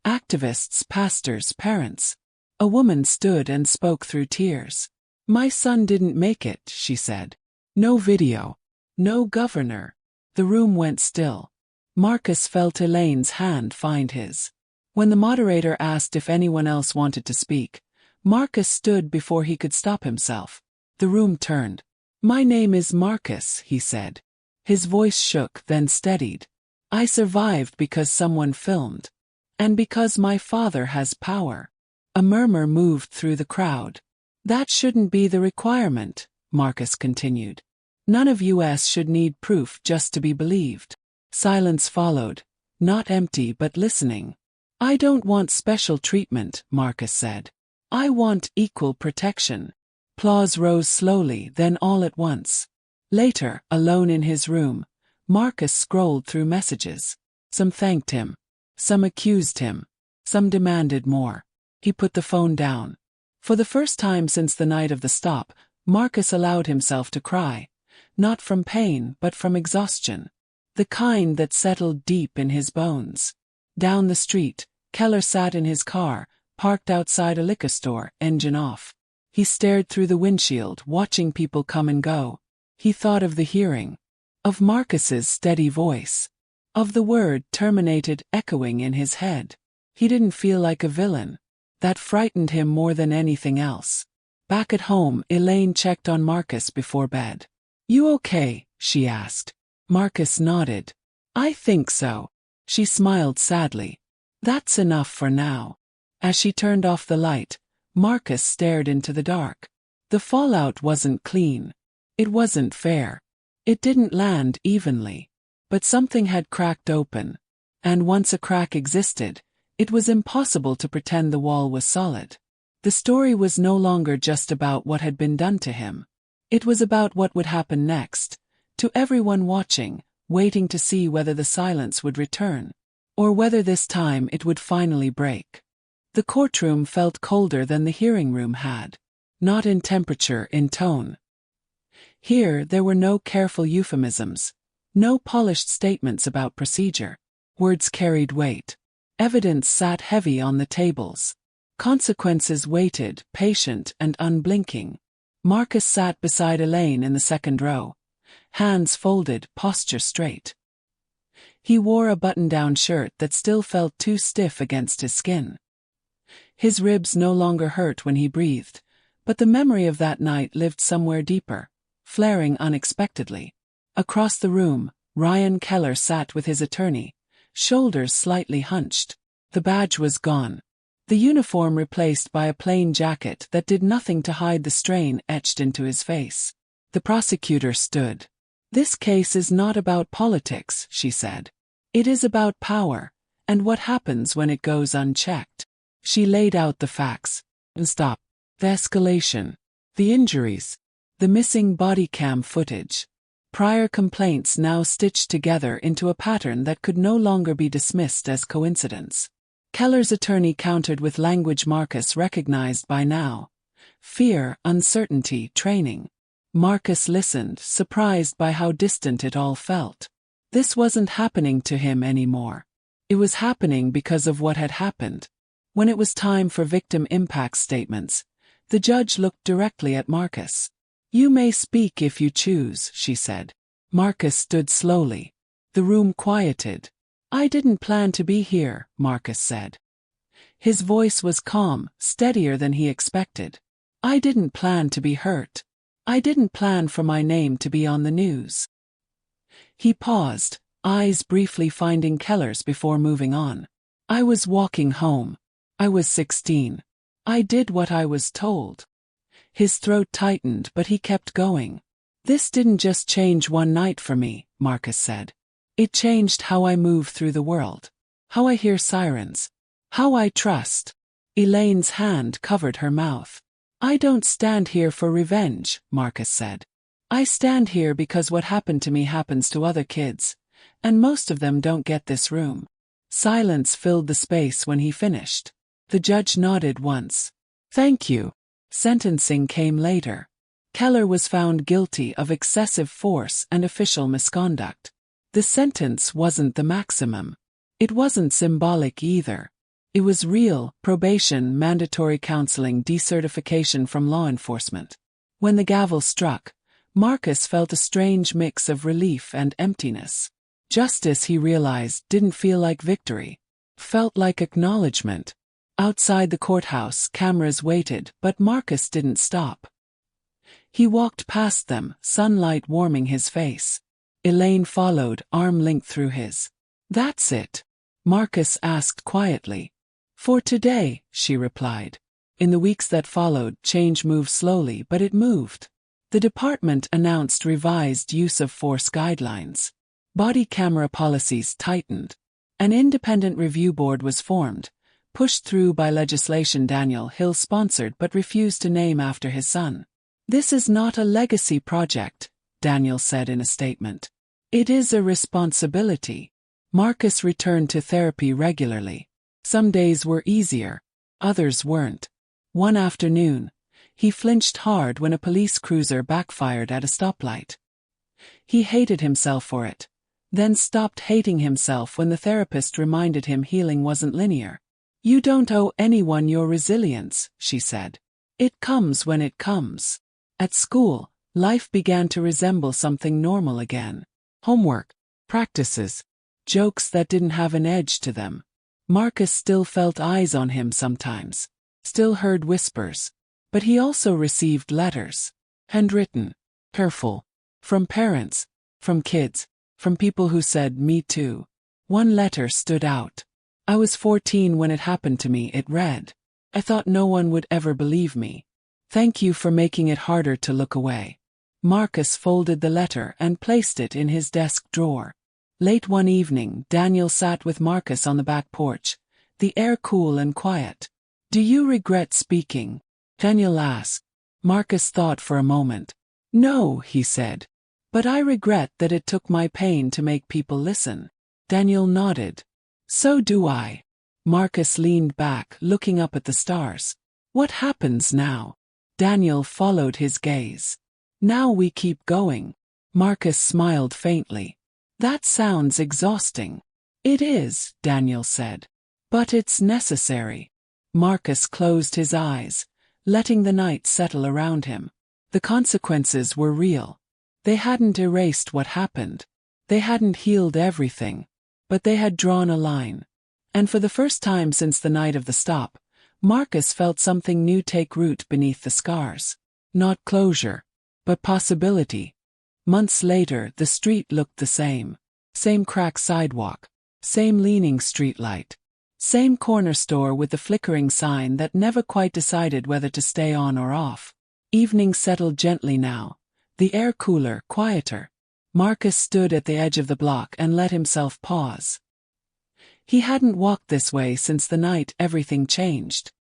S1: Activists, pastors, parents. A woman stood and spoke through tears. "My son didn't make it," she said. "No video. No governor." The room went still. Marcus felt Elaine's hand find his. When the moderator asked if anyone else wanted to speak, Marcus stood before he could stop himself. The room turned. "My name is Marcus," he said. His voice shook, then steadied. "I survived because someone filmed. And because my father has power." A murmur moved through the crowd. "That shouldn't be the requirement," Marcus continued. "None of us should need proof just to be believed." Silence followed, not empty but listening. "I don't want special treatment," Marcus said. "I want equal protection." Applause rose slowly, then all at once. Later, alone in his room, Marcus scrolled through messages. Some thanked him. Some accused him. Some demanded more. He put the phone down. For the first time since the night of the stop, Marcus allowed himself to cry. Not from pain, but from exhaustion. The kind that settled deep in his bones. Down the street, Keller sat in his car, parked outside a liquor store, engine off. He stared through the windshield, watching people come and go. He thought of the hearing. Of Marcus's steady voice. Of the word terminated echoing in his head. He didn't feel like a villain. That frightened him more than anything else. Back at home, Elaine checked on Marcus before bed. "You okay?" she asked. Marcus nodded. I think so. She smiled sadly. That's enough for now. As she turned off the light, Marcus stared into the dark. The fallout wasn't clean. It wasn't fair. It didn't land evenly. But something had cracked open. And once a crack existed, it was impossible to pretend the wall was solid. The story was no longer just about what had been done to him. It was about what would happen next, to everyone watching, waiting to see whether the silence would return, or whether this time it would finally break. The courtroom felt colder than the hearing room had. Not in temperature, in tone. Here there were no careful euphemisms, no polished statements about procedure. Words carried weight. Evidence sat heavy on the tables. Consequences waited, patient and unblinking. Marcus sat beside Elaine in the second row. Hands folded, posture straight. He wore a button-down shirt that still felt too stiff against his skin. His ribs no longer hurt when he breathed, but the memory of that night lived somewhere deeper, flaring unexpectedly. Across the room, Ryan Keller sat with his attorney, shoulders slightly hunched. The badge was gone. The uniform replaced by a plain jacket that did nothing to hide the strain etched into his face. The prosecutor stood. This case is not about politics, she said. It is about power, and what happens when it goes unchecked. She laid out the facts. And stop. The escalation. The injuries. The missing body cam footage. Prior complaints now stitched together into a pattern that could no longer be dismissed as coincidence. Keller's attorney countered with language Marcus recognized by now. Fear, uncertainty, training. Marcus listened, surprised by how distant it all felt. This wasn't happening to him anymore. It was happening because of what had happened. When it was time for victim impact statements, the judge looked directly at Marcus. You may speak if you choose, she said. Marcus stood slowly. The room quieted. I didn't plan to be here, Marcus said. His voice was calm, steadier than he expected. I didn't plan to be hurt. I didn't plan for my name to be on the news. He paused, eyes briefly finding Keller's before moving on. I was walking home. I was 16. I did what I was told. His throat tightened, but he kept going. This didn't just change one night for me, Marcus said. It changed how I move through the world. How I hear sirens. How I trust. Elaine's hand covered her mouth. I don't stand here for revenge, Marcus said. I stand here because what happened to me happens to other kids, and most of them don't get this room. Silence filled the space when he finished. The judge nodded once. Thank you. Sentencing came later. Keller was found guilty of excessive force and official misconduct. The sentence wasn't the maximum. It wasn't symbolic either. It was real: probation, mandatory counseling, decertification from law enforcement. When the gavel struck, Marcus felt a strange mix of relief and emptiness. Justice, he realized, didn't feel like victory. Felt like acknowledgement. Outside the courthouse, cameras waited, but Marcus didn't stop. He walked past them, sunlight warming his face. Elaine followed, arm linked through his. That's it? Marcus asked quietly. For today, she replied. In the weeks that followed, change moved slowly, but it moved. The department announced revised use of force guidelines. Body camera policies tightened. An independent review board was formed, pushed through by legislation Daniel Hill sponsored but refused to name after his son. This is not a legacy project, Daniel said in a statement. It is a responsibility. Marcus returned to therapy regularly. Some days were easier, others weren't. One afternoon, he flinched hard when a police cruiser backfired at a stoplight. He hated himself for it, then stopped hating himself when the therapist reminded him healing wasn't linear. You don't owe anyone your resilience, she said. It comes when it comes. At school, life began to resemble something normal again. Homework, practices, jokes that didn't have an edge to them. Marcus still felt eyes on him sometimes, still heard whispers, but he also received letters, handwritten, careful, from parents, From kids. From people who said, "Me too." One letter stood out. "I was 14 when it happened to me," it read. "I thought no one would ever believe me. Thank you for making it harder to look away." Marcus folded the letter and placed it in his desk drawer. Late one evening, Daniel sat with Marcus on the back porch, the air cool and quiet. "Do you regret speaking?" Daniel asked. Marcus thought for a moment. "No," he said. "But I regret that it took my pain to make people listen." Daniel nodded. "So do I." Marcus leaned back, looking up at the stars. "What happens now?" Daniel followed his gaze. "Now we keep going." Marcus smiled faintly. "That sounds exhausting." "It is," Daniel said. "But it's necessary." Marcus closed his eyes, letting the night settle around him. The consequences were real. They hadn't erased what happened. They hadn't healed everything. But they had drawn a line. And for the first time since the night of the stop, Marcus felt something new take root beneath the scars. Not closure, but possibility. Months later, the street looked the same. Same cracked sidewalk. Same leaning streetlight. Same corner store with the flickering sign that never quite decided whether to stay on or off. Evening settled gently now. The air cooler, quieter. Marcus stood at the edge of the block and let himself pause. He hadn't walked this way since the night everything changed.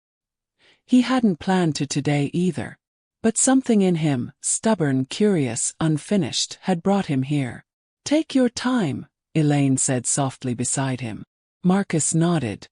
S1: He hadn't planned to today either. But something in him, stubborn, curious, unfinished, had brought him here. "Take your time," Elaine said softly beside him. Marcus nodded.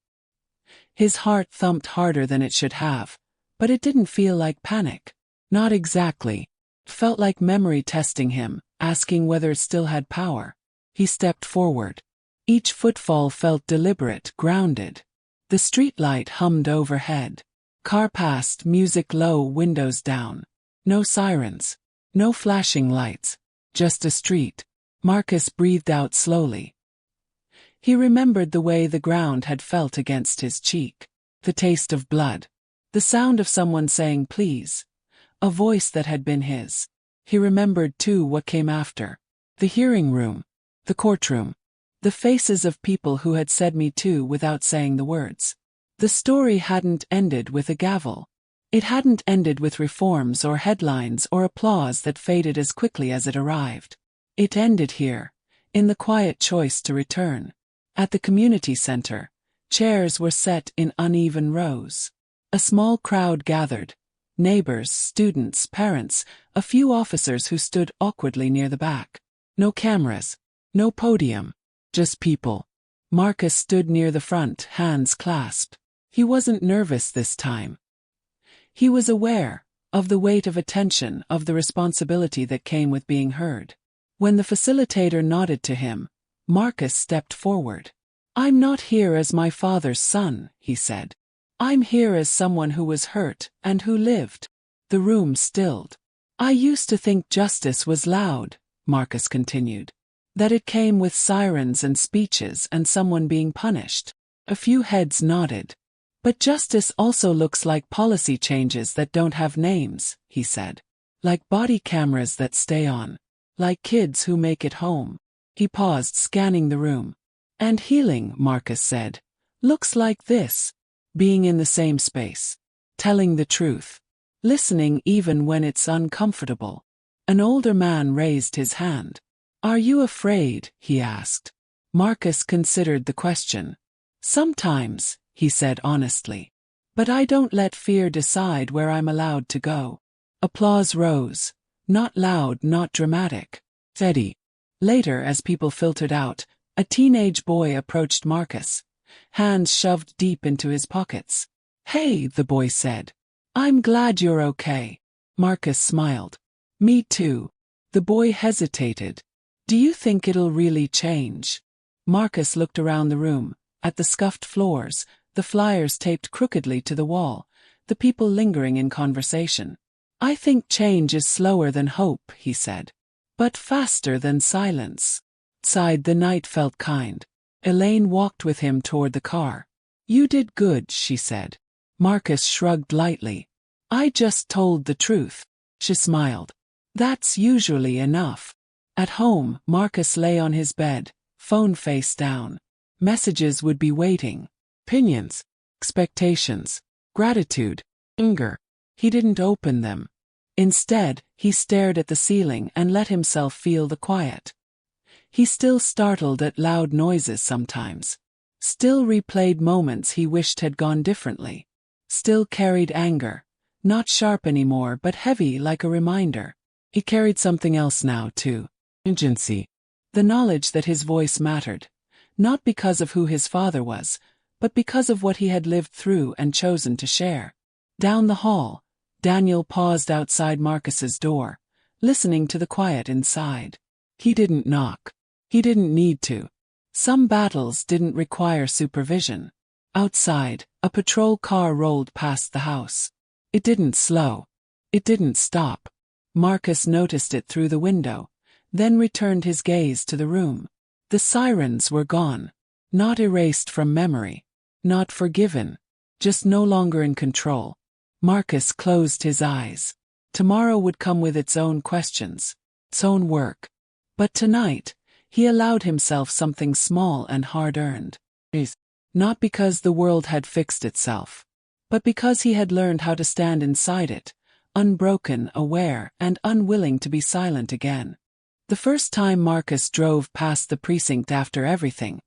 S1: His heart thumped harder than it should have, but it didn't feel like panic. Not exactly. It felt like memory testing him, asking whether it still had power. He stepped forward. Each footfall felt deliberate, grounded. The streetlight hummed overhead. Car passed, music low, windows down. No sirens. No flashing lights. Just a street. Marcus breathed out slowly. He remembered the way the ground had felt against his cheek. The taste of blood. The sound of someone saying please. A voice that had been his. He remembered too what came after. The hearing room. The courtroom. The faces of people who had said me too without saying the words. The story hadn't ended with a gavel. It hadn't ended with reforms or headlines or applause that faded as quickly as it arrived. It ended here, in the quiet choice to return. At the community center, chairs were set in uneven rows. A small crowd gathered. Neighbors, students, parents, a few officers who stood awkwardly near the back. No cameras. No podium. Just people. Marcus stood near the front, hands clasped. He wasn't nervous this time. He was aware of the weight of attention, of the responsibility that came with being heard. When the facilitator nodded to him, Marcus stepped forward. "I'm not here as my father's son," he said. "I'm here as someone who was hurt and who lived." The room stilled. "I used to think justice was loud," Marcus continued. "That it came with sirens and speeches and someone being punished." A few heads nodded. "But justice also looks like policy changes that don't have names," he said. "Like body cameras that stay on. Like kids who make it home." He paused, scanning the room. "And healing," Marcus said, "looks like this. Being in the same space. Telling the truth. Listening even when it's uncomfortable." An older man raised his hand. "Are you afraid?" he asked. Marcus considered the question. "Sometimes," he said honestly. "But I don't let fear decide where I'm allowed to go." Applause rose. Not loud, not dramatic. Steady. Later, as people filtered out, a teenage boy approached Marcus, hands shoved deep into his pockets. "Hey," the boy said. "I'm glad you're okay." Marcus smiled. "Me too." The boy hesitated. "Do you think it'll really change?" Marcus looked around the room, at the scuffed floors, the flyers taped crookedly to the wall, the people lingering in conversation. "I think change is slower than hope," he said. "But faster than silence." Outside, the night felt kind. Elaine walked with him toward the car. "You did good," she said. Marcus shrugged lightly. "I just told the truth." She smiled. "That's usually enough." At home, Marcus lay on his bed, phone face down. Messages would be waiting. Opinions, expectations, gratitude, anger. He didn't open them. Instead, he stared at the ceiling and let himself feel the quiet. He still startled at loud noises sometimes. Still replayed moments he wished had gone differently. Still carried anger. Not sharp anymore but heavy like a reminder. He carried something else now too. Urgency. The knowledge that his voice mattered. Not because of who his father was, but because of what he had lived through and chosen to share. Down the hall, Daniel paused outside Marcus's door, listening to the quiet inside. He didn't knock. He didn't need to. Some battles didn't require supervision. Outside, a patrol car rolled past the house. It didn't slow. It didn't stop. Marcus noticed it through the window, then returned his gaze to the room. The sirens were gone. Not erased from memory. Not forgiven. Just no longer in control. Marcus closed his eyes. Tomorrow would come with its own questions, its own work. But tonight, he allowed himself something small and hard-earned. Not because the world had fixed itself, but because he had learned how to stand inside it, unbroken, aware, and unwilling to be silent again. The first time Marcus drove past the precinct after everything,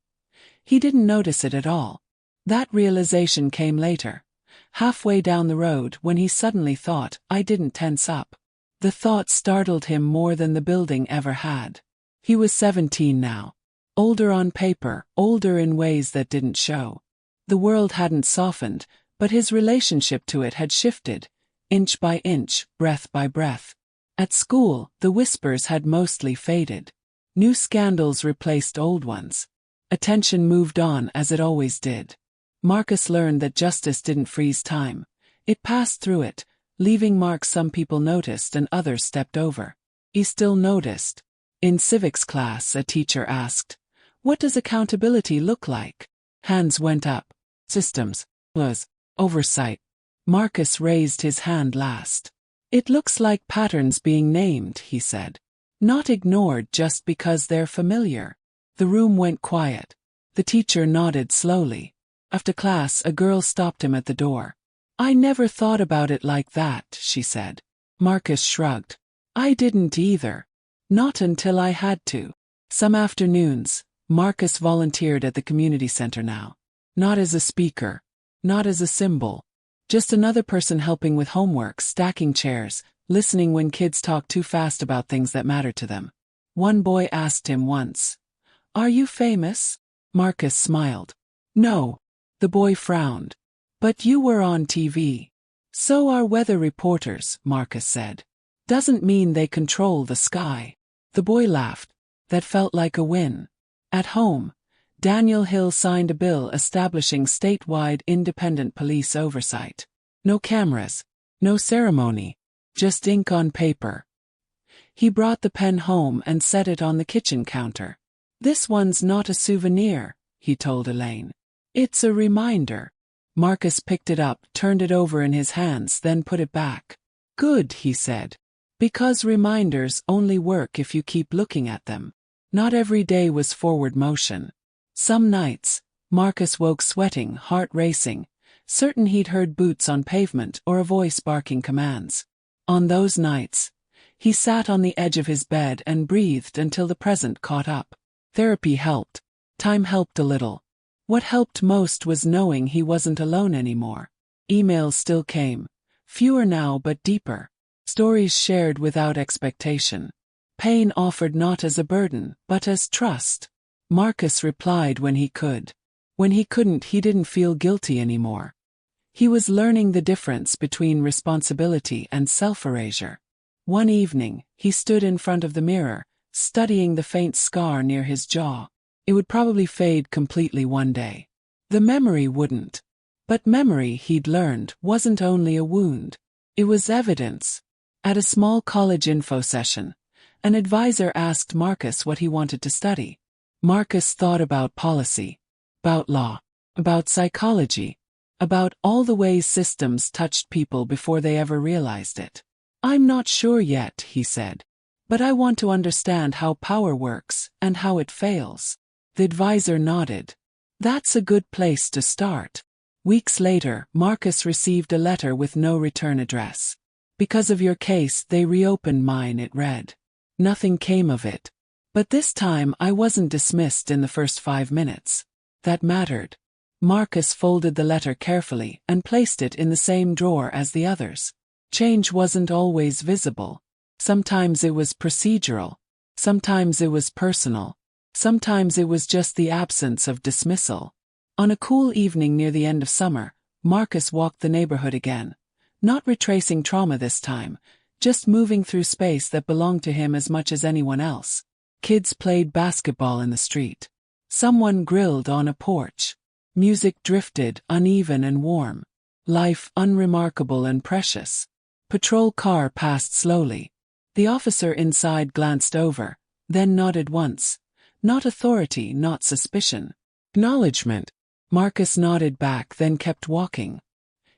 S1: he didn't notice it at all. That realization came later, halfway down the road when he suddenly thought, I didn't tense up. The thought startled him more than the building ever had. He was 17 now. Older on paper, older in ways that didn't show. The world hadn't softened, but his relationship to it had shifted, inch by inch, breath by breath. At school, the whispers had mostly faded. New scandals replaced old ones. Attention moved on as it always did. Marcus learned that justice didn't freeze time. It passed through it, leaving marks some people noticed and others stepped over. He still noticed. In civics class, a teacher asked, "What does accountability look like?" Hands went up. Systems. Was. Oversight. Marcus raised his hand last. "It looks like patterns being named," he said. "Not ignored just because they're familiar." The room went quiet. The teacher nodded slowly. After class, a girl stopped him at the door. "I never thought about it like that," she said. Marcus shrugged. "I didn't either. Not until I had to." Some afternoons, Marcus volunteered at the community center now. Not as a speaker. Not as a symbol. Just another person helping with homework, stacking chairs, listening when kids talk too fast about things that matter to them. One boy asked him once, "Are you famous?" Marcus smiled. "No." The boy frowned. "But you were on TV." "So are weather reporters," Marcus said. "Doesn't mean they control the sky." The boy laughed. That felt like a win. At home, Daniel Hill signed a bill establishing statewide independent police oversight. No cameras, no ceremony, just ink on paper. He brought the pen home and set it on the kitchen counter. "This one's not a souvenir," he told Elaine. "It's a reminder." Marcus picked it up, turned it over in his hands, then put it back. "Good," he said. "Because reminders only work if you keep looking at them." Not every day was forward motion. Some nights, Marcus woke sweating, heart racing, certain he'd heard boots on pavement or a voice barking commands. On those nights, he sat on the edge of his bed and breathed until the present caught up. Therapy helped. Time helped a little. What helped most was knowing he wasn't alone anymore. Emails still came. Fewer now but deeper. Stories shared without expectation. Pain offered not as a burden, but as trust. Marcus replied when he could. When he couldn't, he didn't feel guilty anymore. He was learning the difference between responsibility and self-erasure. One evening, he stood in front of the mirror, studying the faint scar near his jaw. It would probably fade completely one day. The memory wouldn't. But memory, he'd learned, wasn't only a wound. It was evidence. At a small college info session, an advisor asked Marcus what he wanted to study. Marcus thought about policy, about law, about psychology, about all the ways systems touched people before they ever realized it. "I'm not sure yet," he said. But I want to understand how power works and how it fails. The advisor nodded. That's a good place to start. Weeks later, Marcus received a letter with no return address. Because of your case, they reopened mine, it read. Nothing came of it. But this time I wasn't dismissed in the first 5 minutes. That mattered. Marcus folded the letter carefully and placed it in the same drawer as the others. Change wasn't always visible. Sometimes it was procedural. Sometimes it was personal. Sometimes it was just the absence of dismissal. On a cool evening near the end of summer, Marcus walked the neighborhood again. Not retracing trauma this time, just moving through space that belonged to him as much as anyone else. Kids played basketball in the street. Someone grilled on a porch. Music drifted, uneven and warm. Life unremarkable and precious. Patrol car passed slowly. The officer inside glanced over, then nodded once. Not authority, not suspicion. Acknowledgement. Marcus nodded back, then kept walking.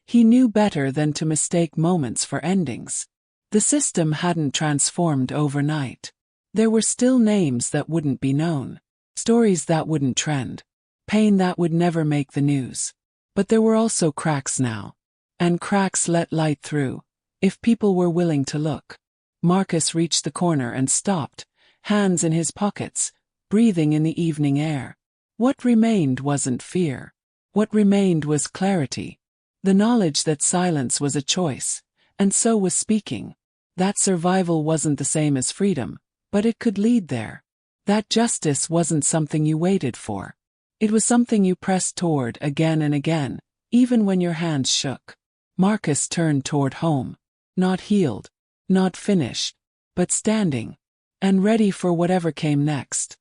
S1: He knew better than to mistake moments for endings. The system hadn't transformed overnight. There were still names that wouldn't be known. Stories that wouldn't trend. Pain that would never make the news. But there were also cracks now. And cracks let light through, if people were willing to look. Marcus reached the corner and stopped, hands in his pockets, breathing in the evening air. What remained wasn't fear. What remained was clarity. The knowledge that silence was a choice, and so was speaking. That survival wasn't the same as freedom, but it could lead there. That justice wasn't something you waited for. It was something you pressed toward again and again, even when your hands shook. Marcus turned toward home. Not healed, not finished, but standing, and ready for whatever came next.